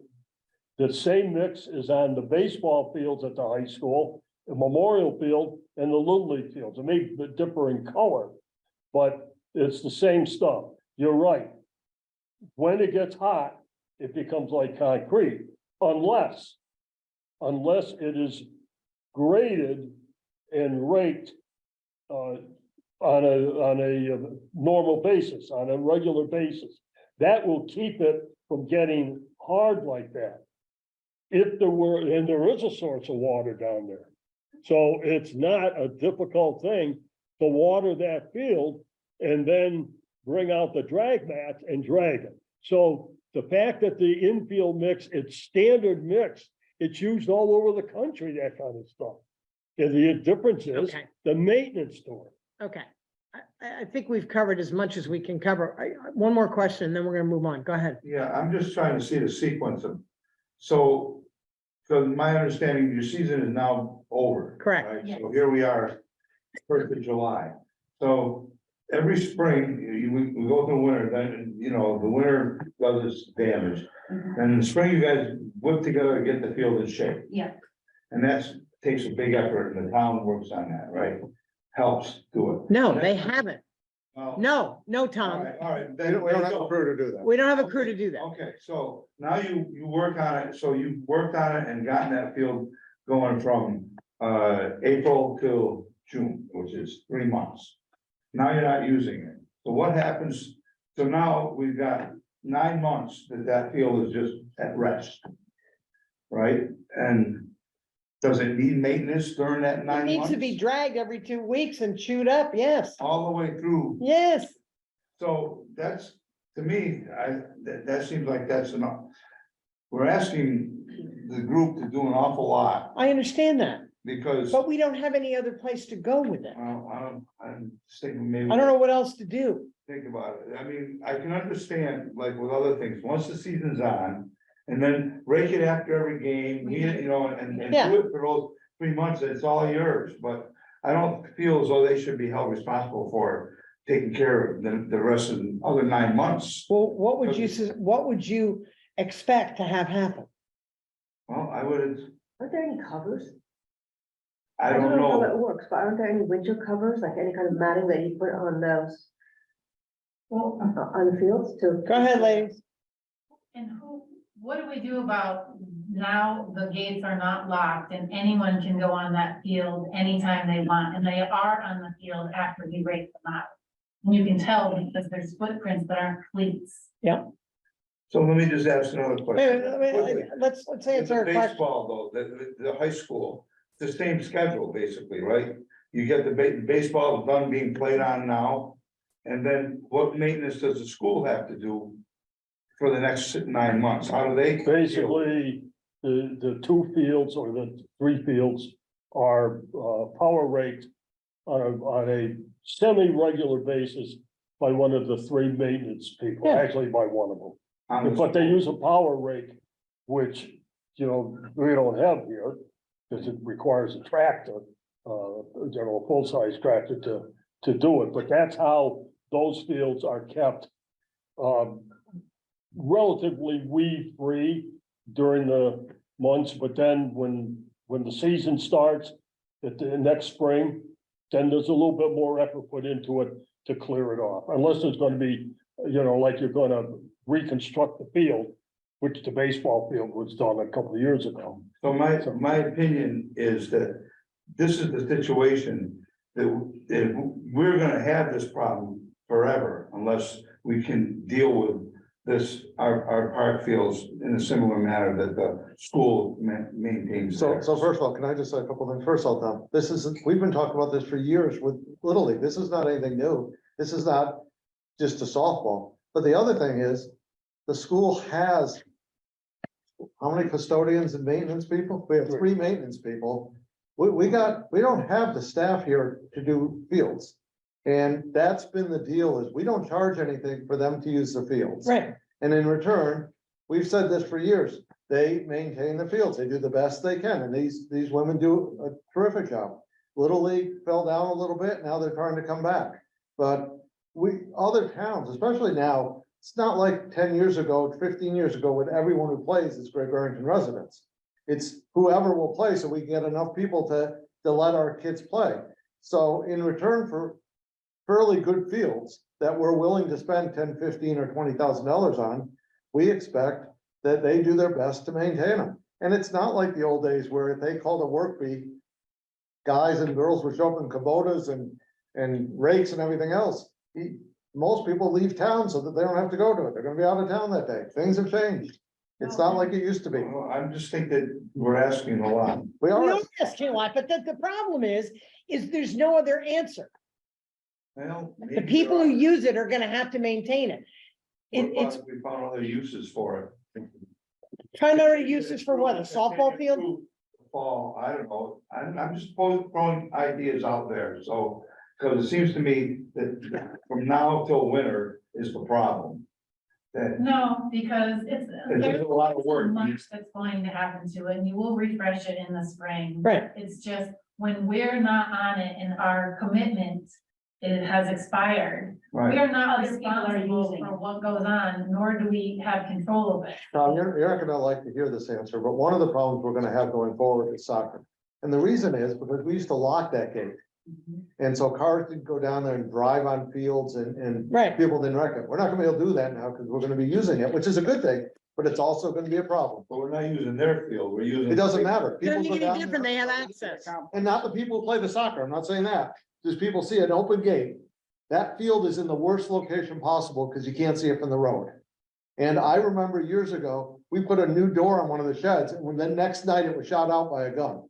The same mix is on the baseball fields at the high school, the Memorial Field, and the Little League fields. It may differ in color, but it's the same stuff. You're right. When it gets hot, it becomes like concrete, unless it is graded and raked on a normal basis, on a regular basis. That will keep it from getting hard like that. If there were, and there is a source of water down there. So it's not a difficult thing to water that field and then bring out the drag mats and drag it. So the fact that the infield mix, it's standard mix, it's used all over the country, that kind of stuff. And the difference is Okay. the maintenance to it. Okay. I think we've covered as much as we can cover. One more question, then we're gonna move on. Go ahead. Yeah, I'm just trying to see the sequence of, so my understanding, your season is now over. Correct. Right, so here we are, 1st of July. So every spring, we go through winter, then, the winter does its damage. And in the spring, you guys whip together to get the field in shape. Yeah. And takes a big effort, and the town works on that, right? Helps do it. No, they haven't. Well, No, all Tom. right, all right. We don't have a crew to do that. We don't have a crew to do that. Okay, so now you work on it, so you worked on it and gotten that field going from April till June, which is 3 months. Now you're not using it, so what happens? So now we've got 9 months that field is just at rest. Right, and does it need maintenance during that 9 It months? needs to be dragged every 2 weeks and chewed up, yes, All the way through. yes. So that's, to me, that seems like that's enough. We're asking the group to do an awful lot I understand that, because, but we don't have any other place to go with it. I'm just thinking maybe. I don't know what else to do. Think about it. I mean, I can understand, like with other things, once the season's on, and then rake it after every game, and Yeah. do it for those 3 months, it's all yours, but I don't feel as though they should be held responsible for taking care of the rest of the other 9 months. Well, what would you expect to have happen? Well, I would, Aren't there any covers? I don't How know, it works, but aren't there any winter covers, like any kind of matting that you put on those, Well, on the fields to? Go ahead, ladies. and what do we do about now the gates are not locked and anyone can go on that field anytime they want, and they are on the field after we rake them out? And you can tell because there's footprints that aren't cleats. so let me just ask another question. Let's say it's With our the question. baseball though, the high school, the same schedule basically, right? You get the baseball done being played on now. And then what maintenance does the school have to do for the next 9 months? How do they? Basically, the 2 fields or the 3 fields are power raked on a semi-regular basis by one of the 3 maintenance people, Yeah. actually by one of them. on the But they school? use a power rake, which, we don't have here, because it requires a tractor, a full-size tractor to do it, but that's how those fields are kept relatively weed-free during the months, but then when the season starts at the next spring, then there's a little bit more effort put into it to clear it off, unless there's gonna be, like you're gonna reconstruct the field, which the baseball field was done a couple of years ago. So my opinion is that this is the situation that we're gonna have this problem forever unless we can deal with this, our park fields in a similar manner that the school maintains. So theirs. first of all, can I just say a couple of things? First of all, Tom, this is, we've been talking about this for years with Little League. This is not anything new. This is not just a softball. But the other thing is, the school has how many custodians and maintenance people? We have 3 maintenance people. We don't have the staff here to do fields. And that's been the deal, is we don't charge anything for them to use the fields. Right, And in return, we've said this for years, they maintain the fields, they do the best they can, and these women do a terrific job. Little League fell down a little bit, now they're trying to come back. But other towns, especially now, it's not like 10 years ago, 15 years ago, when everyone who plays is Great Barrington residents. It's whoever will play, so we can get enough people to let our kids play. So in return for fairly good fields that we're willing to spend 10, 15, or $20,000 on, we expect that they do their best to maintain them. And it's not like the old days where if they called a work bee, guys and girls would show up in Kubotas and rakes and everything else. Most people leave town so that they don't have to go to it. They're gonna be out of town that day. Things have changed. It's not like it used to be. Well, I just think that we're asking a lot. We we are, are asking a lot, but the problem is there's no other answer. Well, The people who use it are gonna have to maintain it. It's We found other uses for it. trying to use this for what, a softball field? Fall, I don't know, I'm just throwing ideas out there, so, because it seems to me that from now till winter is the problem. That No, because it's. there's a lot of work. Much that's going to happen to it, and you will refresh it in the spring. Right, It's just when we're not on it and our commitment, it has expired. We Right, are not Other people are responsible using for it. what goes on, nor do we have control of it. Tom, you're not gonna like to hear this answer, but one of the problems we're gonna have going forward is soccer. And the reason is because we used to lock that gate. And so cars didn't go down there and drive on fields and right. people didn't wreck it. We're not gonna be able to do that now because we're gonna be using it, which is a good thing, but it's also gonna be a problem. but we're not using their field, we're using. It doesn't matter. It doesn't People make go any down different, there- they have access. And not the people who play the soccer, I'm not saying that. Just people see an open gate. That field is in the worst location possible because you can't see it from the road. And I remember years ago, we put a new door on one of the sheds, and when the next night it was shot out by a gun.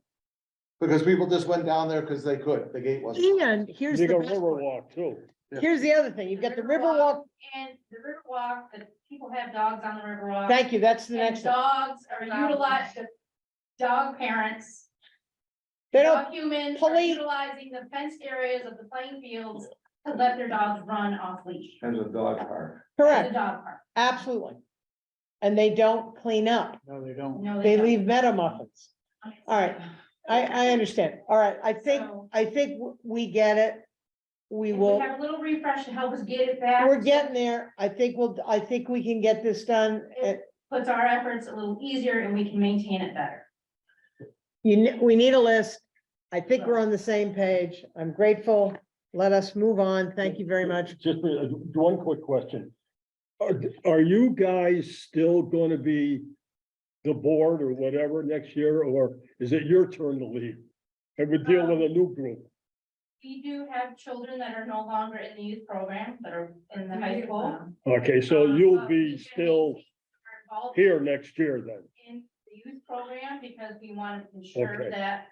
Because people just went down there because they could, the gate wasn't. And here's You the got best river part. walk too. Here's the other thing, you've got the river walk, And the river walk, the people have dogs on the river walk. thank you, that's the And next thing. dogs are utilized, the dog parents, They don't, dog humans are police- utilizing the fenced areas of the playing fields to let their dogs run off leash. As a dog park. As a correct, dog park. absolutely. And they don't clean up, No, they don't. No, they don't. leave meadow muffins. All right. I understand, all right, I think So, we get it. We if will, we have a little refresh to help us get it back. we're getting there, I think we can get this done. It puts our efforts a little easier and we can maintain it better. We need a list. I think we're on the same page. I'm grateful. Let us move on. Thank you very much. Just one quick question. Are you guys still gonna be the board or whatever next year, or is it your turn to leave? And we deal with a new group? We do have children that are no longer in the youth program, that are in the high school. Okay, so you'll be still We're involved here next year then? in the youth program because we want to ensure Okay. that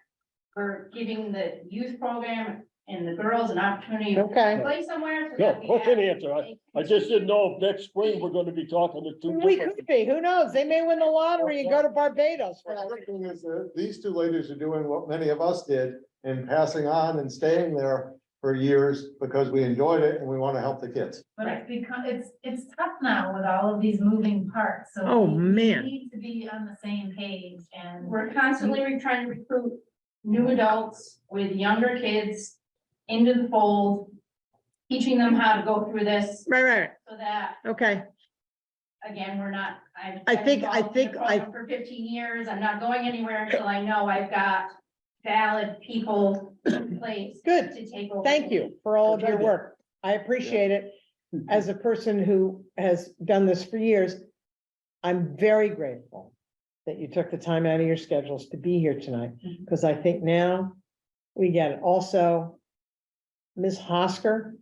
we're giving the youth program and the girls an opportunity to Okay, play somewhere. so No, that we question have- answer. I just didn't know if next spring we're gonna be talking to two we different. could be, who knows? They may win the lottery and go to Barbados. Well, the thing is, these two ladies are doing what many of us did and passing on and staying there for years because we enjoyed it and we want to help the kids. But it's become, it's tough now with all of these moving parts, so. Oh, we man. Need to be on the same page and. We're constantly trying to recruit new adults with younger kids into the fold, teaching them how to go through this Right, so that, okay. again, we're not. I think- For 15 years, I'm not going anywhere until I know I've got valid people in place. Good. To take over. Thank you for all of your work. I appreciate it. As a person who has done this for years, I'm very grateful that you took the time out of your schedules to be here tonight, because I think now we get it. Also, Ms. Hosker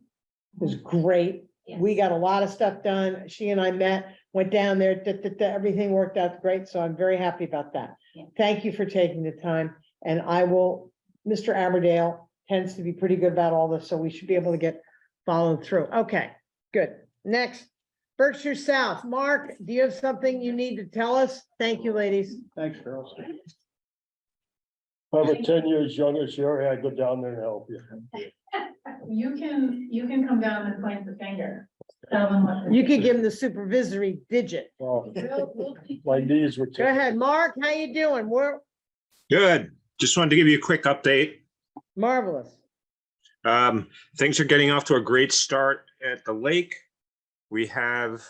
was great. we got a lot of stuff done. She and I met, went down there, everything worked out great, so I'm very happy about that. Yeah. Thank you for taking the time, and I will, Mr. Aberdale tends to be pretty good about all this, so we should be able to get followed through. Okay, good. Next, Berkshire South. Mark, do you have something you need to tell us? Thank you, ladies. Thanks, girls. If I were 10 years younger, Sherry, I'd go down there and help you. You can come down and point the finger. Tell them what. You could give him the supervisory digit. Well, We'll teach my you. knees were. Go ahead, Mark, how you doing? We're Good. Just wanted to give you a quick update. marvelous. Things are getting off to a great start at the lake. We have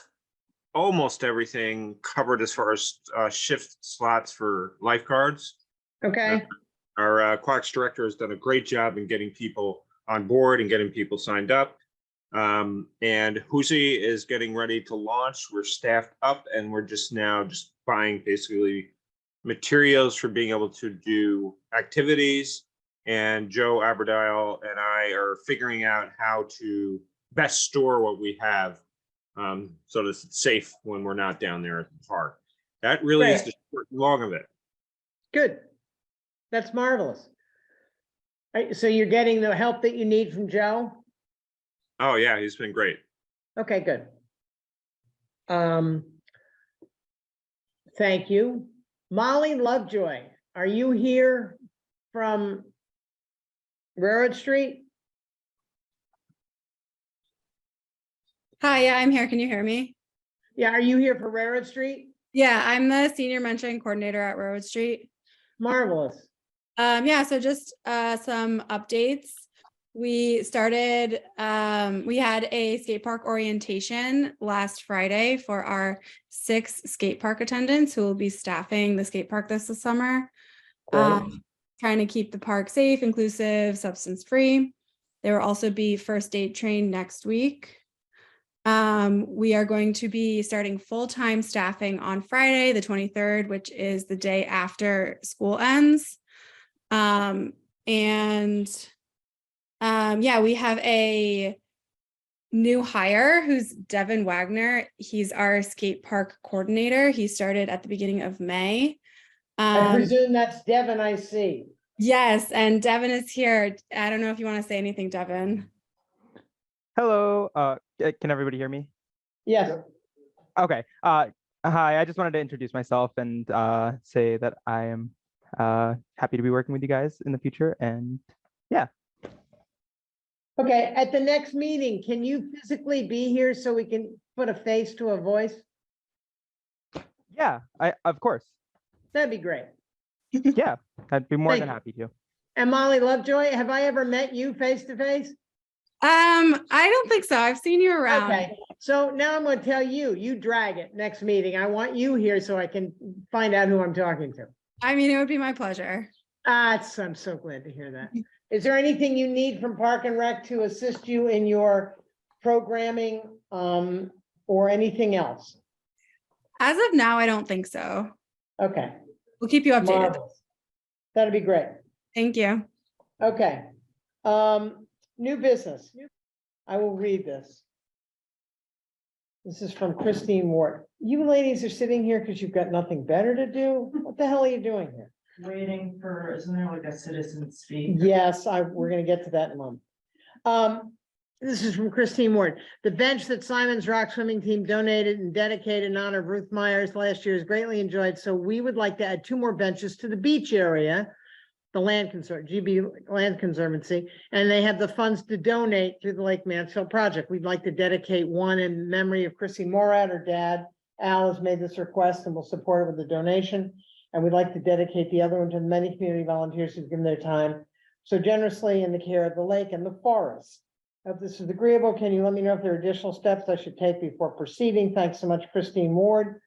almost everything covered as far as shift slots for lifeguards. Okay, Our aquatics director has done a great job in getting people on board and getting people signed up. And Husi is getting ready to launch. We're staffed up and we're just buying basically materials for being able to do activities. And Joe Aberdale and I are figuring out how to best store what we have so that it's safe when we're not down there at the park. That really is the short and long of it. good. That's marvelous. So you're getting the help that you need from Joe? Oh yeah, he's been great. Okay, good. Thank you. Molly Lovejoy, are you here from Railroad Street? Hi, yeah, I'm here. Can you hear me? Yeah, are you here for Railroad Street? Yeah, I'm the senior mentoring coordinator at Railroad Street. Marvelous. Yeah, so just some updates. We started, we had a skate park orientation last Friday for our 6 skate park attendants who will be staffing the skate park this summer. Trying to keep the park safe, inclusive, substance-free. There will also be first aid trained next week. We are going to be starting full-time staffing on Friday, the 23rd, which is the day after school ends. Yeah, we have a new hire who's Devin Wagner. He's our skate park coordinator. He started at the beginning of May. I presume that's Devin I see. Yes, and Devin is here. I don't know if you want to say anything, Devin. Hello, can everybody hear me? Yes, Okay, hi, I just wanted to introduce myself and say that I am happy to be working with you guys in the future, and yeah. okay, at the next meeting, can you physically be here so we can put a face to a voice? Yeah, of course. That'd be great. Yeah, I'd be more Thank than you. happy to. And Molly Lovejoy, have I ever met you face to face? I don't think so. I've seen you around. Okay, so now I'm gonna tell you, you drag it next meeting. I want you here so I can find out who I'm talking to. I mean, it would be my pleasure. I'm so glad to hear that. Is there anything you need from Park and Rec to assist you in your programming, or anything else? As of now, I don't think so. Okay. We'll keep you updated. Marvelous. That'd be great. Thank you. Okay. New business. I will read this. This is from Christine Ward. You ladies are sitting here because you've got nothing better to do? What the hell are you doing here? Waiting for, isn't there like a citizen speak? Yes, we're gonna get to that in a moment. This is from Christine Ward. The bench that Simon's Rock Swimming Team donated and dedicated in honor of Ruth Myers last year is greatly enjoyed, so we would like to add 2 more benches to the beach area, the GB Land Conservancy, and they have the funds to donate through the Lake Mansfield project. We'd like to dedicate one in memory of Chrissy Morad. Her dad, Al, has made this request and will support it with a donation. And we'd like to dedicate the other one to the many community volunteers who've given their time so generously in the care of the lake and the forest. If this is agreeable, can you let me know if there are additional steps I should take before proceeding? Thanks so much, Christine Ward.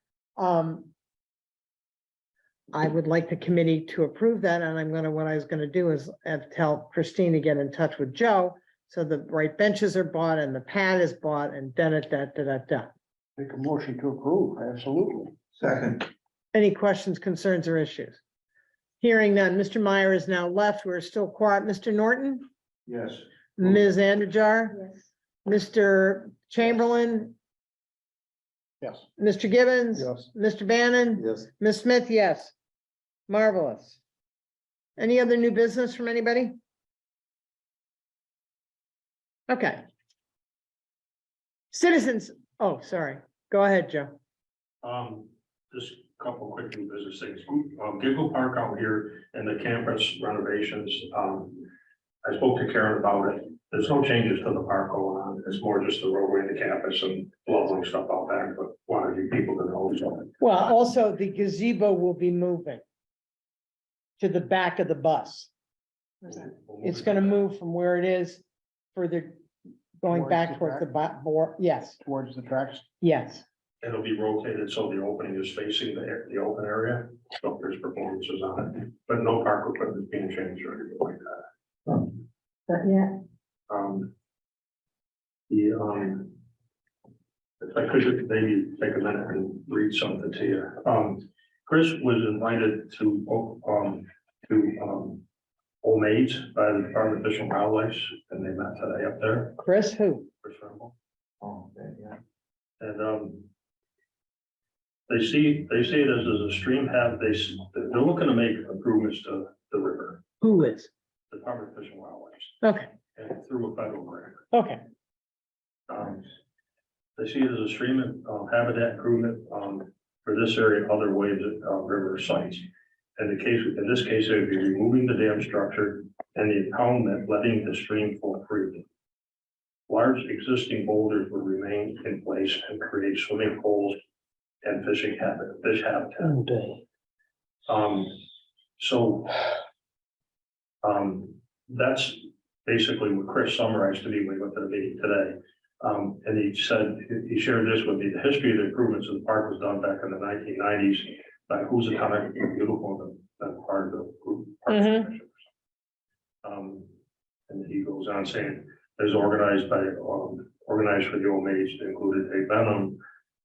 I would like the committee to approve that, and what I was gonna do is tell Christine to get in touch with Joe, so the right benches are bought and the pad is bought and da-da-da-da-da-da. Make a motion to approve, absolutely. Second. Any questions, concerns, or issues? Hearing none. Mr. Meyer is now left. We're still quiet. Mr. Norton? Yes. Ms. Andujar? Yes. Mr. Chamberlain, Yes. Mr. Gibbons. Yes. Mr. Bannon. Yes. Ms. Smith, yes. Marvelous. Any other new business from anybody? Okay. Citizens, oh, sorry. Go ahead, Joe. Just a couple quick new business things. Giggle Park out here and the campus renovations. I spoke to Karen about it. There's no changes to the park going on. It's more just the roadway and the campus and leveling stuff out back, but wanted you people to know something. Well, also the gazebo will be moving to the back of the bus. It's gonna move from where it is further going Towards back the towards the track? board. Yes, Towards the tracks. yes. It'll be rotated so the opening is facing the open area. So there's performances on it, but no park equipment is being changed or anything like that. But yeah, If I could maybe take a minute and read something to you. Chris was invited to Old Maids by the Department of Fish and Wildlife, and they met today up there. Chris, who? Chris Trimble. Oh, okay, yeah. And they see it as a stream they're looking to make improvements to the river, Who is? Department of Fish and Wildlife, Okay, and through a federal grant. okay. They see it as a stream habitat improvement for this area, and other waves river sites. In this case, it would be removing the dam structure and the impoundment, letting the stream flow freely. Large existing boulders would remain in place and create swimming pools and fish habitat. That's basically what Chris summarized to me when we went to the meeting today. And he said, he shared this with me, the history of the improvements of the park was done back in the 1990s by Housatonic Beautiful, that part of the group. Parks Commission. And he goes on saying, there's organized for the Old Maids, included Dave Benham,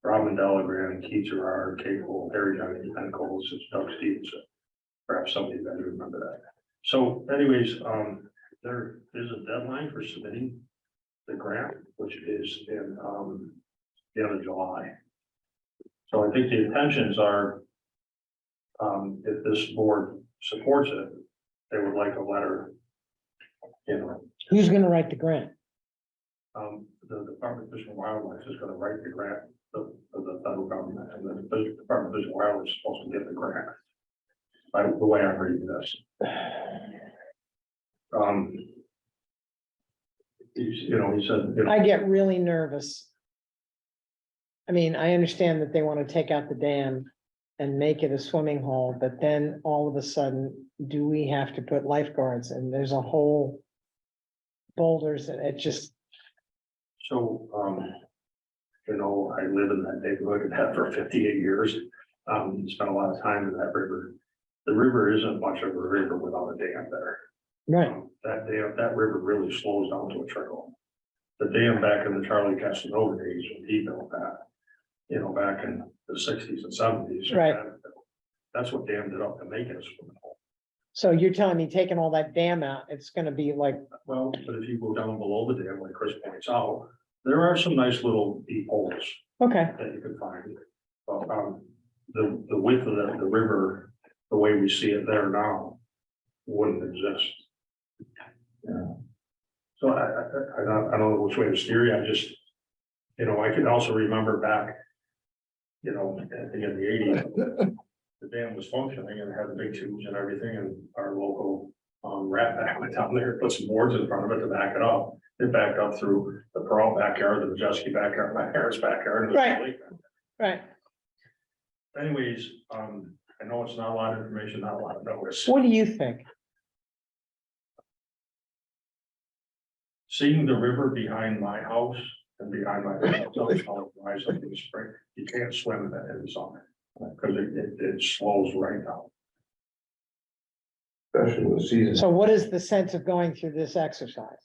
Robin Delagran, Keith Gerard, Kate Cole, Harry Johnny, Ken Cole, Doug Stevenson. Perhaps some of you guys remember that. So anyways, there is a deadline for submitting the grant, which is in the end of July. So I think the intentions are, if this board supports it, they would like a letter, you know. Who's gonna write the grant? The Department of Fish and Wildlife is gonna write the grant of the federal government, and then the Department of Fish and Wildlife is supposed to get the grant. By the way I'm reading this. He said. I get really nervous. I mean, I understand that they want to take out the dam and make it a swimming hole, but then all of a sudden, do we have to put lifeguards? And there's a whole boulders and it just. So, I live in that neighborhood and have for 58 years. Spent a lot of time in that river. The river isn't much of a river without a dam there. Right. That river really slows down to a trickle. The dam back in the Charlie Casanova days when he built that, back in the 60s and 70s. Right. That's what dammed it up to make it a swimming hole. So you're telling me taking all that dam out, it's gonna be like, Well, but if you go down below the dam, like Chris points out, there are some nice little deep holes okay, that you can find. But, the width of the river, the way we see it there now, wouldn't exist. Yeah. So I don't know which way to steer you. I just, I can also remember back, I think in the 80s, the dam was functioning and had the big tubes and everything, and our local rat back went down there, put some boards in front of it to back it up. It backed up through the Pearl backyard, the Majeski backyard, my parents' backyard. Right. Right. Anyways, I know it's not a lot of information, not a lot of notice. What do you think? Seeing the river behind my house and behind my house, rise up in the spring, you can't swim in that in the summer because it slows right down. Especially with the season. So what is the sense of going through this exercise?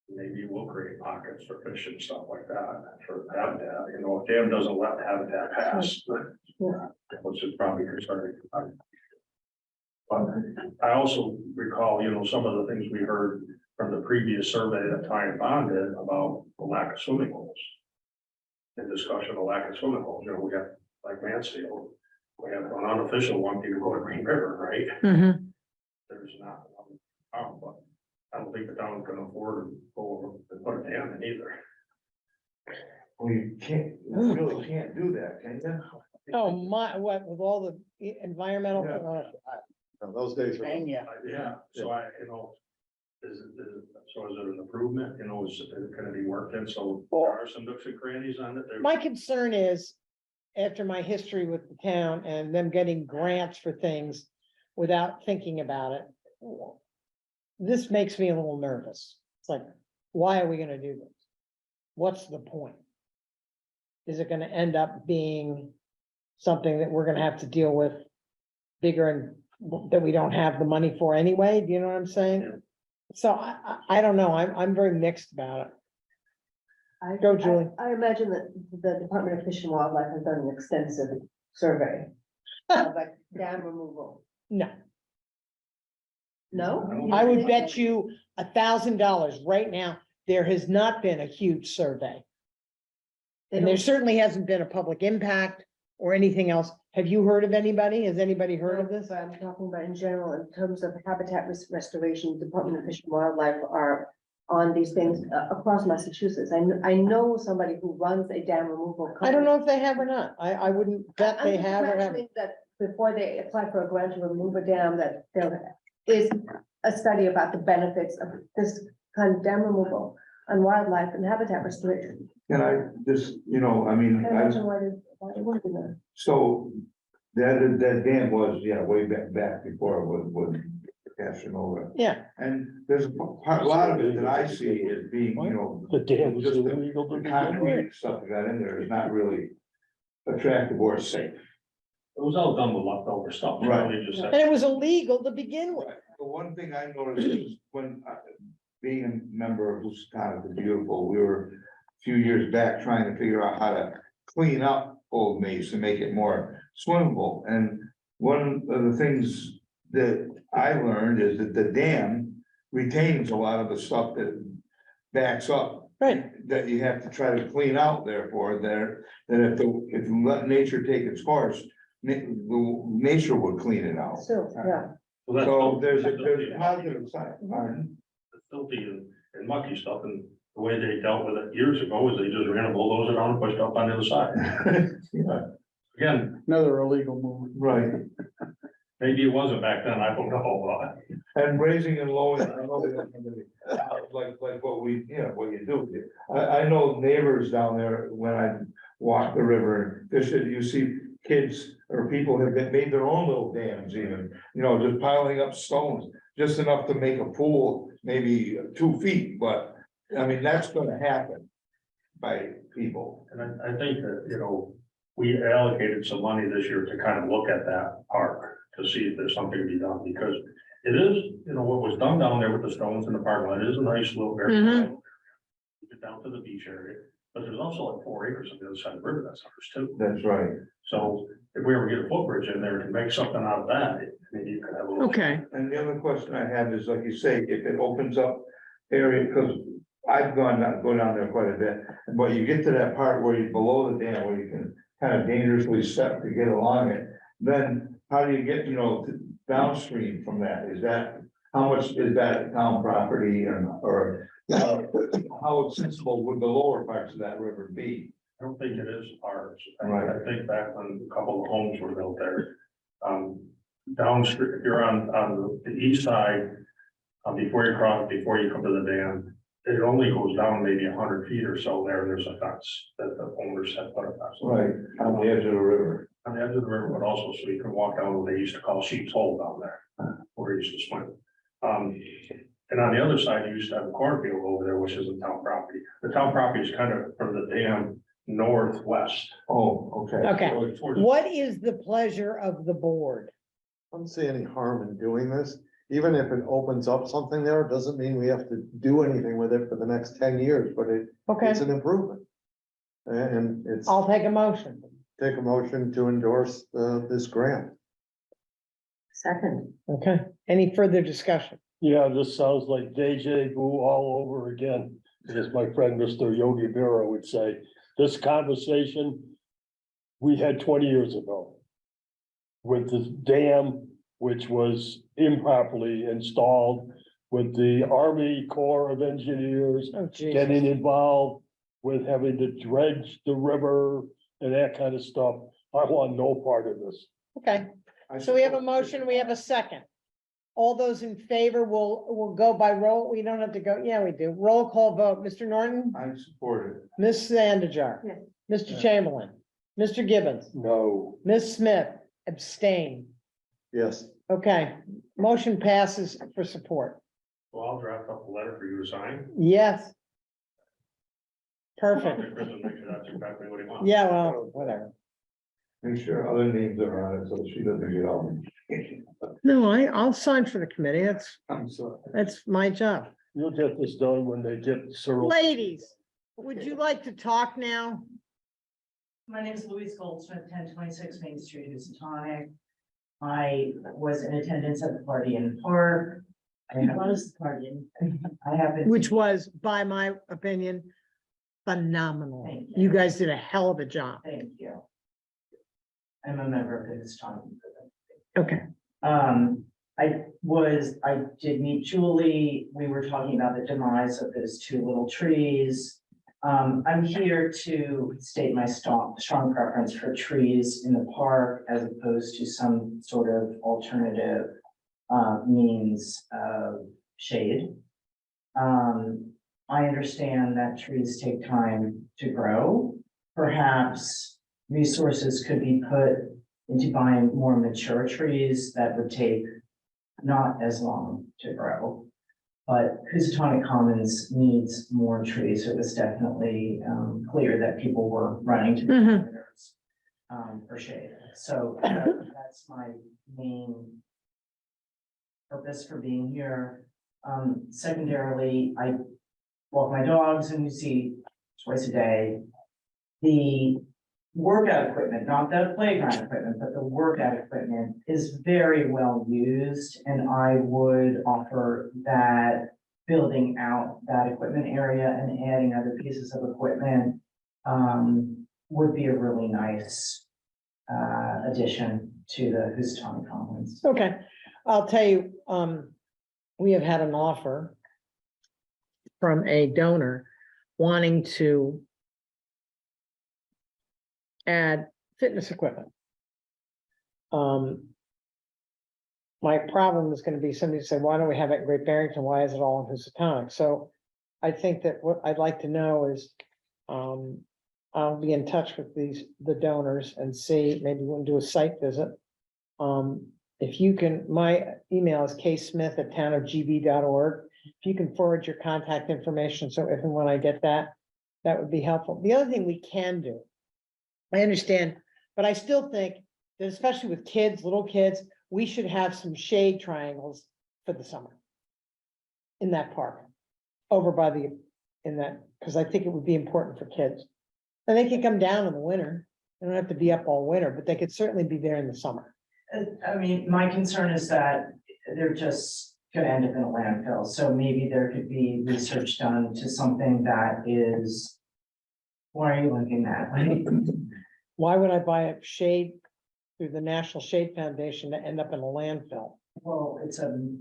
Maybe we'll create pockets for fish and stuff like that for habitat. A dam doesn't let habitat pass, which is probably concerning. But I also recall, some of the things we heard from the previous survey that Ty and Bond did about the lack of swimming holes. And discussion of lack of swimming holes, you know, we got like Mansfield, we have an unofficial one, people go to Green River, right? Mhm. There's not, but I don't think the town's gonna afford to go over and put a dam in either. Well, you really can't do that, can you? Oh, my, what, with all the environmental, No, those days are. Yeah, so I, you know, so is it an improvement, you know, is it gonna be worked in, so there are some nooks and crannies on it. my concern is, after my history with the town and them getting grants for things without thinking about it, this makes me a little nervous. It's like, why are we gonna do this? What's the point? Is it gonna end up being something that we're gonna have to deal with bigger and that we don't have the money for anyway? Do you know what I'm saying? So I don't know. I'm very mixed about it. Go, Julie. I imagine that the Department of Fish and Wildlife has done an extensive survey of like dam removal. No, No? I would bet you $1,000 right now, there has not been a huge survey. They And there don't- certainly hasn't been a public impact or anything else. Have you heard of anybody? Has anybody heard of No, this? but I'm talking about in general, in terms of habitat restoration, Department of Fish and Wildlife are on these things across Massachusetts. I know somebody who runs a dam removal. I don't company. know if they have or not. I wouldn't bet I'm they just have or haven't. imagining that before they apply for a grant to remove a dam, that there is a study about the benefits of this kind of dam removal on wildlife and habitat restoration. Can I just, you know, I mean, I imagine why they wouldn't be there. so that dam was, yeah, way back before it was passing over. Yeah, And there's a lot of it that I see as being, you know, The dam was just illegal to the begin concrete with. and stuff that got in there is not really attractive or safe. It was all done with leftover stuff. you know, Right. they just and said- it was illegal to begin with. The one thing I noticed is when, being a member of Housatonic the Beautiful, we were a few years back trying to figure out how to clean up Old Mace and make it more swimmable. And one of the things that I learned is that the dam retains a lot of the stuff that backs up. Right. That you have to try to clean out therefore there, that if you let nature take its course, nature would clean it out. So, yeah. Well, that's- So there's a positive side. Pardon? the filthy and mucky stuff, and the way they dealt with it years ago is they just ran a bulldozer down and pushed up on the other side. Yeah, Again, Another illegal move. right. maybe it wasn't back then, I don't know, And raising and lowering, I know we don't have any, like what we, you know, what you do. I know neighbors down there, when I walk the river, fish it, you see kids or people have made their own little dams even, you know, just piling up stones, just enough to make a pool, maybe 2 feet, but I mean, that's gonna happen by people. and I think that, you know, we allocated some money this year to kind of look at that park, to see if there's something to be done, because it is, you know, what was done down there with the stones in the parking lot, it is a nice little area. Mhm. You get down to the beach area, but there's also like 4 acres on the other side of the river, that's ours too. That's right. So if we ever get a footbridge in there to make something out of that, maybe you could have a little. Okay, And the other question I have is, like you say, if it opens up area, because I've go down there quite a bit, but you get to that part where you're below the dam, where you can kind of dangerously step to get along it, then how do you get, you know, downstream from that? Is that, how much is that town property or how accessible would the lower parts of that river be? I don't think it is ours. Right. I think back when a couple of homes were built there. Downstream, if you're on the east side, before you come to the dam, it only goes down maybe 100 feet or so there. There's a fence that the owners have put a fence. Right, on the edge of the river. On the edge of the river, but also so you can walk down what they used to call Sheep's Hole down there, where you used to swim. And on the other side, you used to have a cornfield over there, which is the town property. The town property is kind of from the dam northwest. Oh, okay. okay. Towards- What is the pleasure of the board? I don't see any harm in doing this. Even if it opens up something there, it doesn't mean we have to do anything with it for the next 10 years, but Okay, it's an improvement. And it's, I'll take a motion. take a motion to endorse this grant. Second. Okay, any further discussion? Yeah, this sounds like deja vu all over again, as my friend Mr. Yogi Berra would say. This conversation we had 20 years ago with the dam, which was improperly installed, with the Army Corps of Engineers Oh, Jesus. getting involved with having to dredge the river and that kind of stuff. I want no part of this. Okay, so we have a motion, we have a second. All those in favor will go by roll. We don't have to go, yeah, we do. Roll call vote. Mr. Norton, I support it. Ms. Sandejar, Yes. Mr. Chamberlain, Mr. Gibbons, No. Ms. Smith, abstain. Yes. Okay, motion passes for support. Well, I'll draft up a letter for you to sign. Yes. Perfect. Make sure that's exactly what he wants. Yeah, well, whatever. Make sure other names are on it so she doesn't get all. No, I'll sign for the committee. I'm sorry. That's my job. You'll get this done when they get Cyril. Ladies, would you like to talk now? My name is Louise Goldsmith, 1026 Main Street, Housatonic. I was in attendance at the party in the park. I was the party. I have been. Which was, by my opinion, phenomenal. Thank You you. guys did a hell of a job. Thank you. I'm a member of the Housatonic. Okay. I did meet Julie. We were talking about the demise of those two little trees. I'm here to state my strong preference for trees in the park as opposed to some sort of alternative means of shade. I understand that trees take time to grow. Perhaps resources could be put into buying more mature trees that would take not as long to grow. But Housatonic Commons needs more trees. It was definitely clear that people were running to the corners for shade. So that's my main purpose for being here. Secondarily, I walk my dogs and you see twice a day. The workout equipment, not the playground equipment, but the workout equipment is very well used. And I would offer that building out that equipment area and adding other pieces of equipment would be a really nice addition to the Housatonic Commons. Okay, I'll tell you, we have had an offer from a donor wanting to add fitness equipment. My problem is gonna be somebody say, why don't we have it in Great Barrington? Why is it all in Housatonic? So I think that what I'd like to know is, I'll be in touch with the donors and see, maybe we'll do a site visit. If you can, my email is ksmith@townofgb.org. If you can forward your contact information, so if and when I get that, that would be helpful. The other thing we can do, I understand, but I still think that especially with kids, little kids, we should have some shade triangles for the summer. In that park, over by because I think it would be important for kids. And they can come down in the winter. They don't have to be up all winter, but they could certainly be there in the summer. I mean, my concern is that they're just gonna end up in a landfill, so maybe there could be research done to something that is. Why are you looking at? Why would I buy a shade through the National Shade Foundation to end up in a landfill? Well,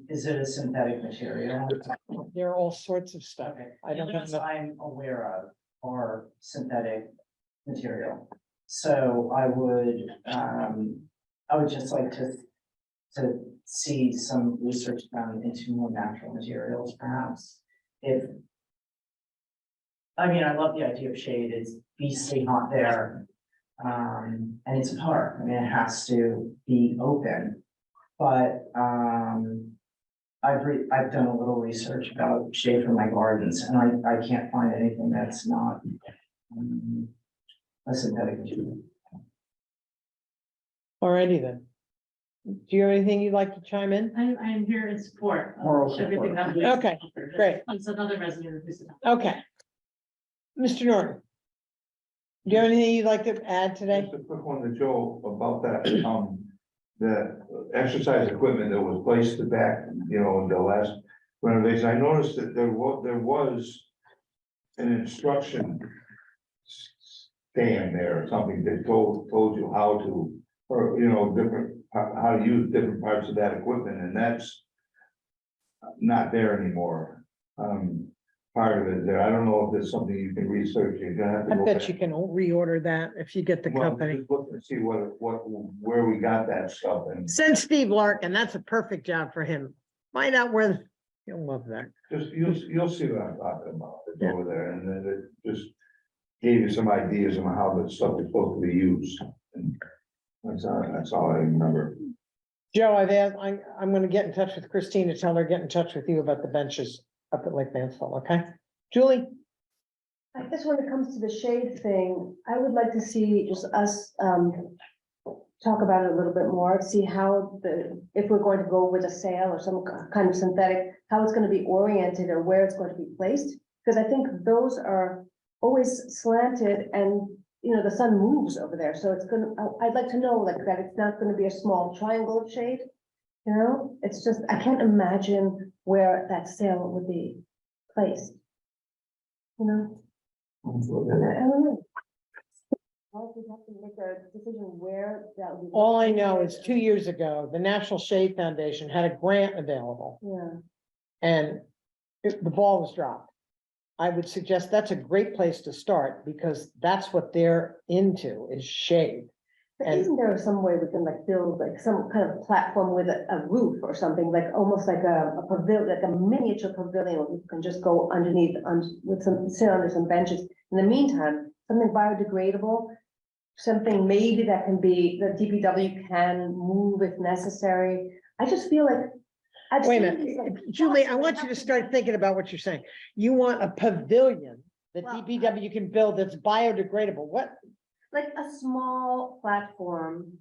is it a synthetic material? There are all sorts of stuff. I don't The have ones enough. I'm aware of are synthetic material. So I would just like to see some research done into more natural materials, perhaps. I mean, I love the idea of shade. It's beastly hot there. And it's a park. I mean, it has to be open. But I've done a little research about shade for my gardens, and I can't find anything that's not a synthetic material. Alrighty then. Do you have anything you'd like to chime in? I'm here in support Moral of everything that. support. Okay, great. It's another resident of Housatonic. Okay. Mr. Norton. Do you have anything you'd like to add today? Just a quick one to Joe about that, the exercise equipment that was placed back, in the last renovation. I noticed that there was an instruction stand there or something that told you how to, or, you know, how to use different parts of that equipment, and that's not there anymore. Part of it there. I don't know if there's something you can research. You're gonna have to I look bet at. you can reorder that if you get the Well, company. just look and see where we got that stuff and Send Steve Larkin, that's a perfect job for him. Find out where, he'll love that. just, you'll see what I'm talking about. It's Yeah. over there, and then it just gave you some ideas on how the stuff is supposed to be used. And that's all I remember. Joe, I've asked, I'm gonna get in touch with Christine to tell her, get in touch with you about the benches up at Lake Mansfield, okay? Julie? I guess when it comes to the shade thing, I would like to see just us, talk about it a little bit more, see how if we're going to go with a sail or some kind of synthetic, how it's gonna be oriented or where it's going to be placed. Because I think those are always slanted and, you know, the sun moves over there, so it's gonna, I'd like to know like that it's not gonna be a small triangle of shade. You know, it's just, I can't imagine where that sail would be placed. You know? I don't know. Well, we have to make a decision where that would be. All I know is 2 years ago, the National Shade Foundation had a grant available Yeah, and the ball was dropped. I would suggest that's a great place to start because that's what they're into is shade. but And- isn't there some way we can like build like some kind of platform with a roof or something, like almost like a pavilion, like a miniature pavilion, where you can just go underneath, with some, sit under some benches. In the meantime, something biodegradable, something maybe that can be, the DPW can move if necessary. I just feel like. I've Wait a seen these, like, minute, Julie, I spots want that you to have start thinking about what you're saying. You want a pavilion that Well, DPW can build that's biodegradable. What? Like a small platform.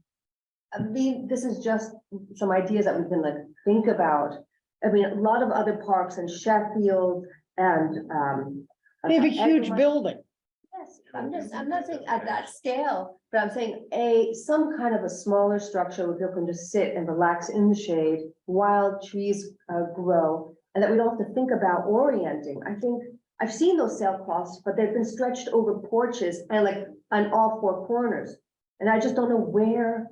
I mean, this is just some ideas that we can like think about. I mean, a lot of other parks in Sheffield and, They have a huge Egremont- building. Yes, I'm not saying at that scale, but I'm saying some kind of a smaller structure where people can just sit and relax in the shade while trees grow, and that we don't have to think about orienting. I think, I've seen those sailcloths, but they've been stretched over porches and like on all four corners. And I just don't know where.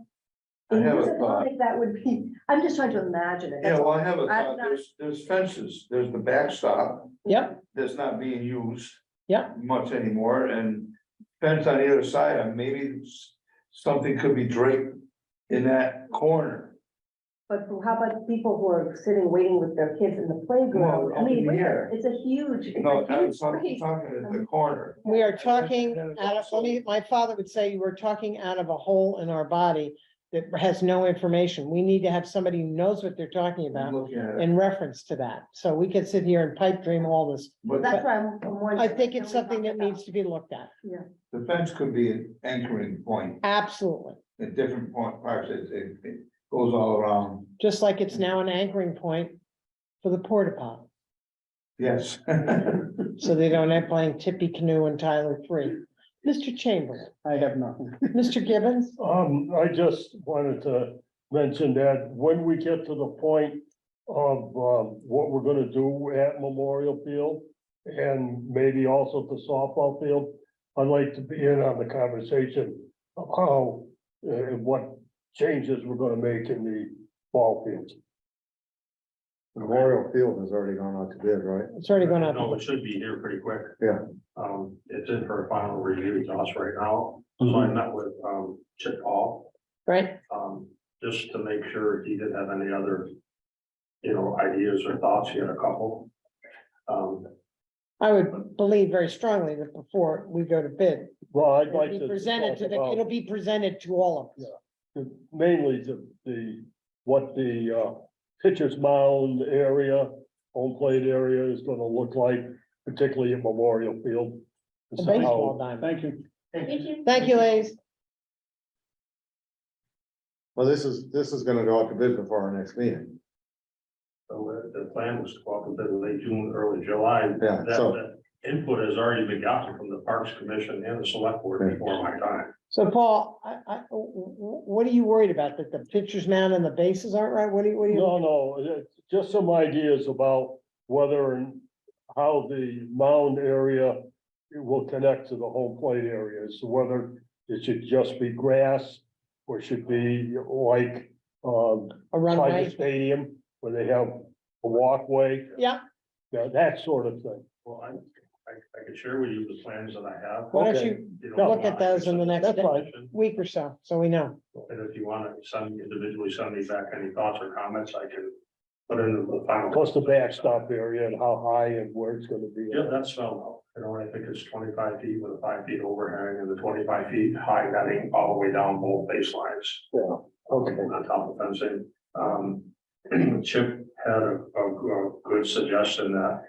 I have a invisible thought. like that would be, I'm just trying to imagine it. Yeah, that's well, all. I have a I'm thought, not- there's fences, there's the backstop Yep, that's not being used yep. much anymore, and fence on the other side, and maybe something could be draped in that corner. But how about people who are sitting, waiting with their kids in the playground? Well, I mean, up in the wait, air. it's a huge No, I'm space. talking at the corner. We are talking And out of, my father would say you were talking out of a hole in our body that has no information. We need to have somebody who knows what they're talking I'm about looking at it, in reference to that. So we could sit here and pipe dream all this. but That's why I'm wondering. I think it's can we something talk that about- needs to be looked at. the fence could be an anchoring point Absolutely. at different parts, it goes all around, Just like it's now an anchoring point for the porta potty. yes. So they don't have playing Tippy Canoe and Tyler 3. Mr. Chamberlain, I have nothing. Mr. Gibbons, I just wanted to mention that when we get to the point of, what we're gonna do at Memorial Field and maybe also the softball field, I'd like to be in on the conversation of how, what changes we're gonna make in the ball fields. Memorial Field has already gone out to bid, right? it's already gone No, up. it should be here pretty quick. Yeah. It's in for a final review to us right now. So I met with, Chip Paul, Right? just to make sure he didn't have any other, ideas or thoughts. He had a couple. I would believe very strongly that before we go to bid, Well, I'd it'll like be to. presented to talk the, about- it'll be presented to all of us. Mainly what the pitcher's mound area, home plate area is gonna look like, particularly at Memorial Field. The baseball diamond. Thank you. Thank you, ladies. Well, this is gonna go out to bid before our next meeting. So the plan was to go up a bit late June, early July. Yeah, That- so- that input has already been gotten from the Parks Commission and the Select Board before my time. So Paul, what are you worried about? That the pitcher's mound and the bases aren't right? What do you? No, it's just some ideas about whether and how the mound area will connect to the home plate area, so whether it should just be grass or should be like, A Tiger runway, Stadium, where they have a walkway, yeah, that sort of thing. Well, I could share with you the plans that I have. why don't Okay. you know, look at those in the next That's fine. week or so, so we know. And if you want to individually send me back any thoughts or comments, I can put in the final. Plus the backstop area and how high and where it's gonna be. Yeah, that's spelled out. You know, I think it's 25 feet with a 5 feet overhang and the 25 feet high netting all the way down both baselines. Yeah, okay. On top of fencing. Chip had a good suggestion that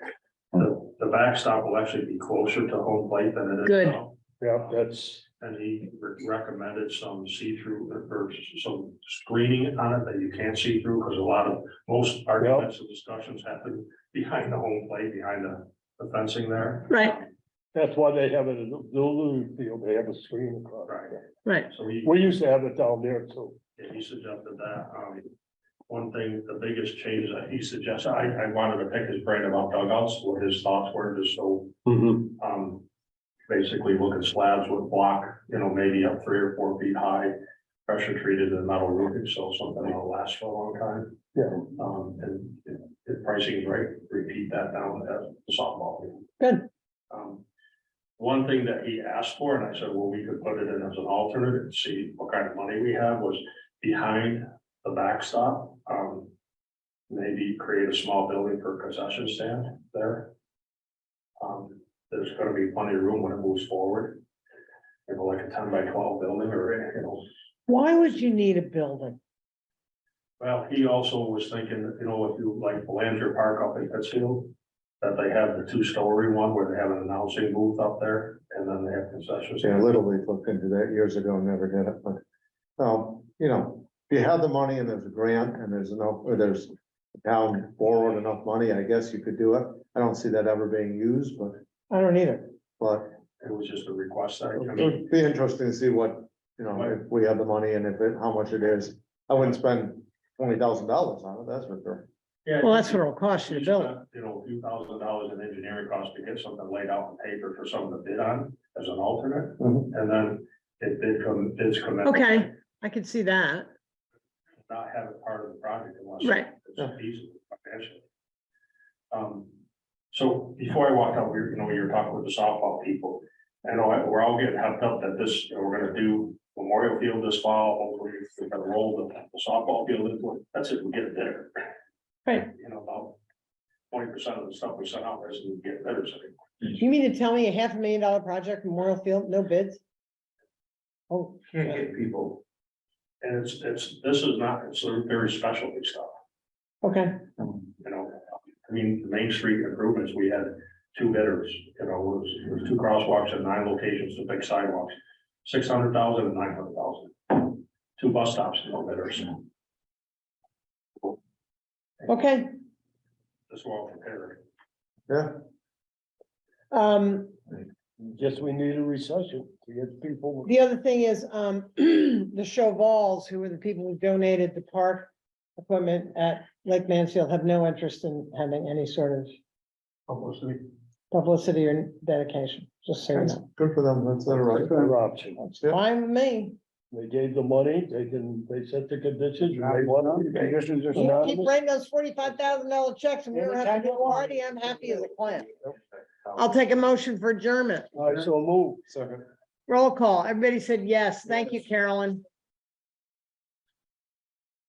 the backstop will actually be closer to home plate than it is Good. now. Yeah, that's, And he recommended some see-through or some screening on it that you can't see through, because most arguments and discussions happen behind the home plate, behind the fencing there. Right, that's why they have it in the little field, they have a screen across. Right. right. So We used to have it down there too. he suggested that. One thing, the biggest change that he suggested, I wanted to pick his brain about dugouts, what his thoughts were, just so, basically look at slabs with block, maybe up 3 or 4 feet high, pressure treated and metal roofing, so something that'll last for a long time. Yeah. And if pricing is right, repeat that down at the softball field. Good. One thing that he asked for, and I said, well, we could put it in as an alternate and see what kind of money we have, was behind the backstop. Maybe create a small building for a concession stand there. There's gonna be plenty of room when it moves forward. Like a 10 by 12 building or, Why would you need a building? Well, he also was thinking, if you like Belanger Park up in Pittsfield, that they have the 2-story one where they have an announcing booth up there and then they have concessions. Yeah, Little League looked into that years ago, and never did it, but, if you have the money and there's a grant and there's the town borrowed enough money, I guess you could do it. I don't see that ever being used, I don't either. but It was just a request that I it come would be interesting to see what, if we have the money and how much it is. I wouldn't spend $20,000 on it, that's for sure. Yeah, Well, that's what it'll cost you to build. A few $1,000s in engineering costs to get something laid out on paper for someone to bid on as an alternate. Mhm. And then if bids come in. Okay, I can see that. Not have it part of the project unless. Right. It's feasible financially. So before I walked out, you were talking with the softball people. I know we're all getting hyped up that we're gonna do Memorial Field this fall, hopefully we're gonna roll the softball field into it. That's if we get it there. Right. About 20% of the stuff we sent out isn't getting bidders anymore. You mean to tell me a $500,000 project, Memorial Field, no bids? Oh, Can't get people. And this is not, it's very specialty stuff, okay, the Main Street improvements, we had 2 bidders, it was 2 crosswalks at 9 locations, 2 big sidewalks, 600,000 and 900,000. 2 bus stops, no bidders. okay. This well prepared. Yeah, Guess we need a recession to get people. The other thing is, the Chauvals, who were the people who donated the park equipment at Lake Mansfield, have no interest in having any sort of publicity or dedication, just so you that's know. good for them, that's their right. Their option. It's fine with me. They gave the money, they set the conditions, and they want to. Conditions are You keep writing those $45,000 checks and we don't have to do a party, I'm happy as a clam. I'll take a motion for adjournment. All right, so move. Second. Roll call. Everybody said yes. Thank you, Carolyn.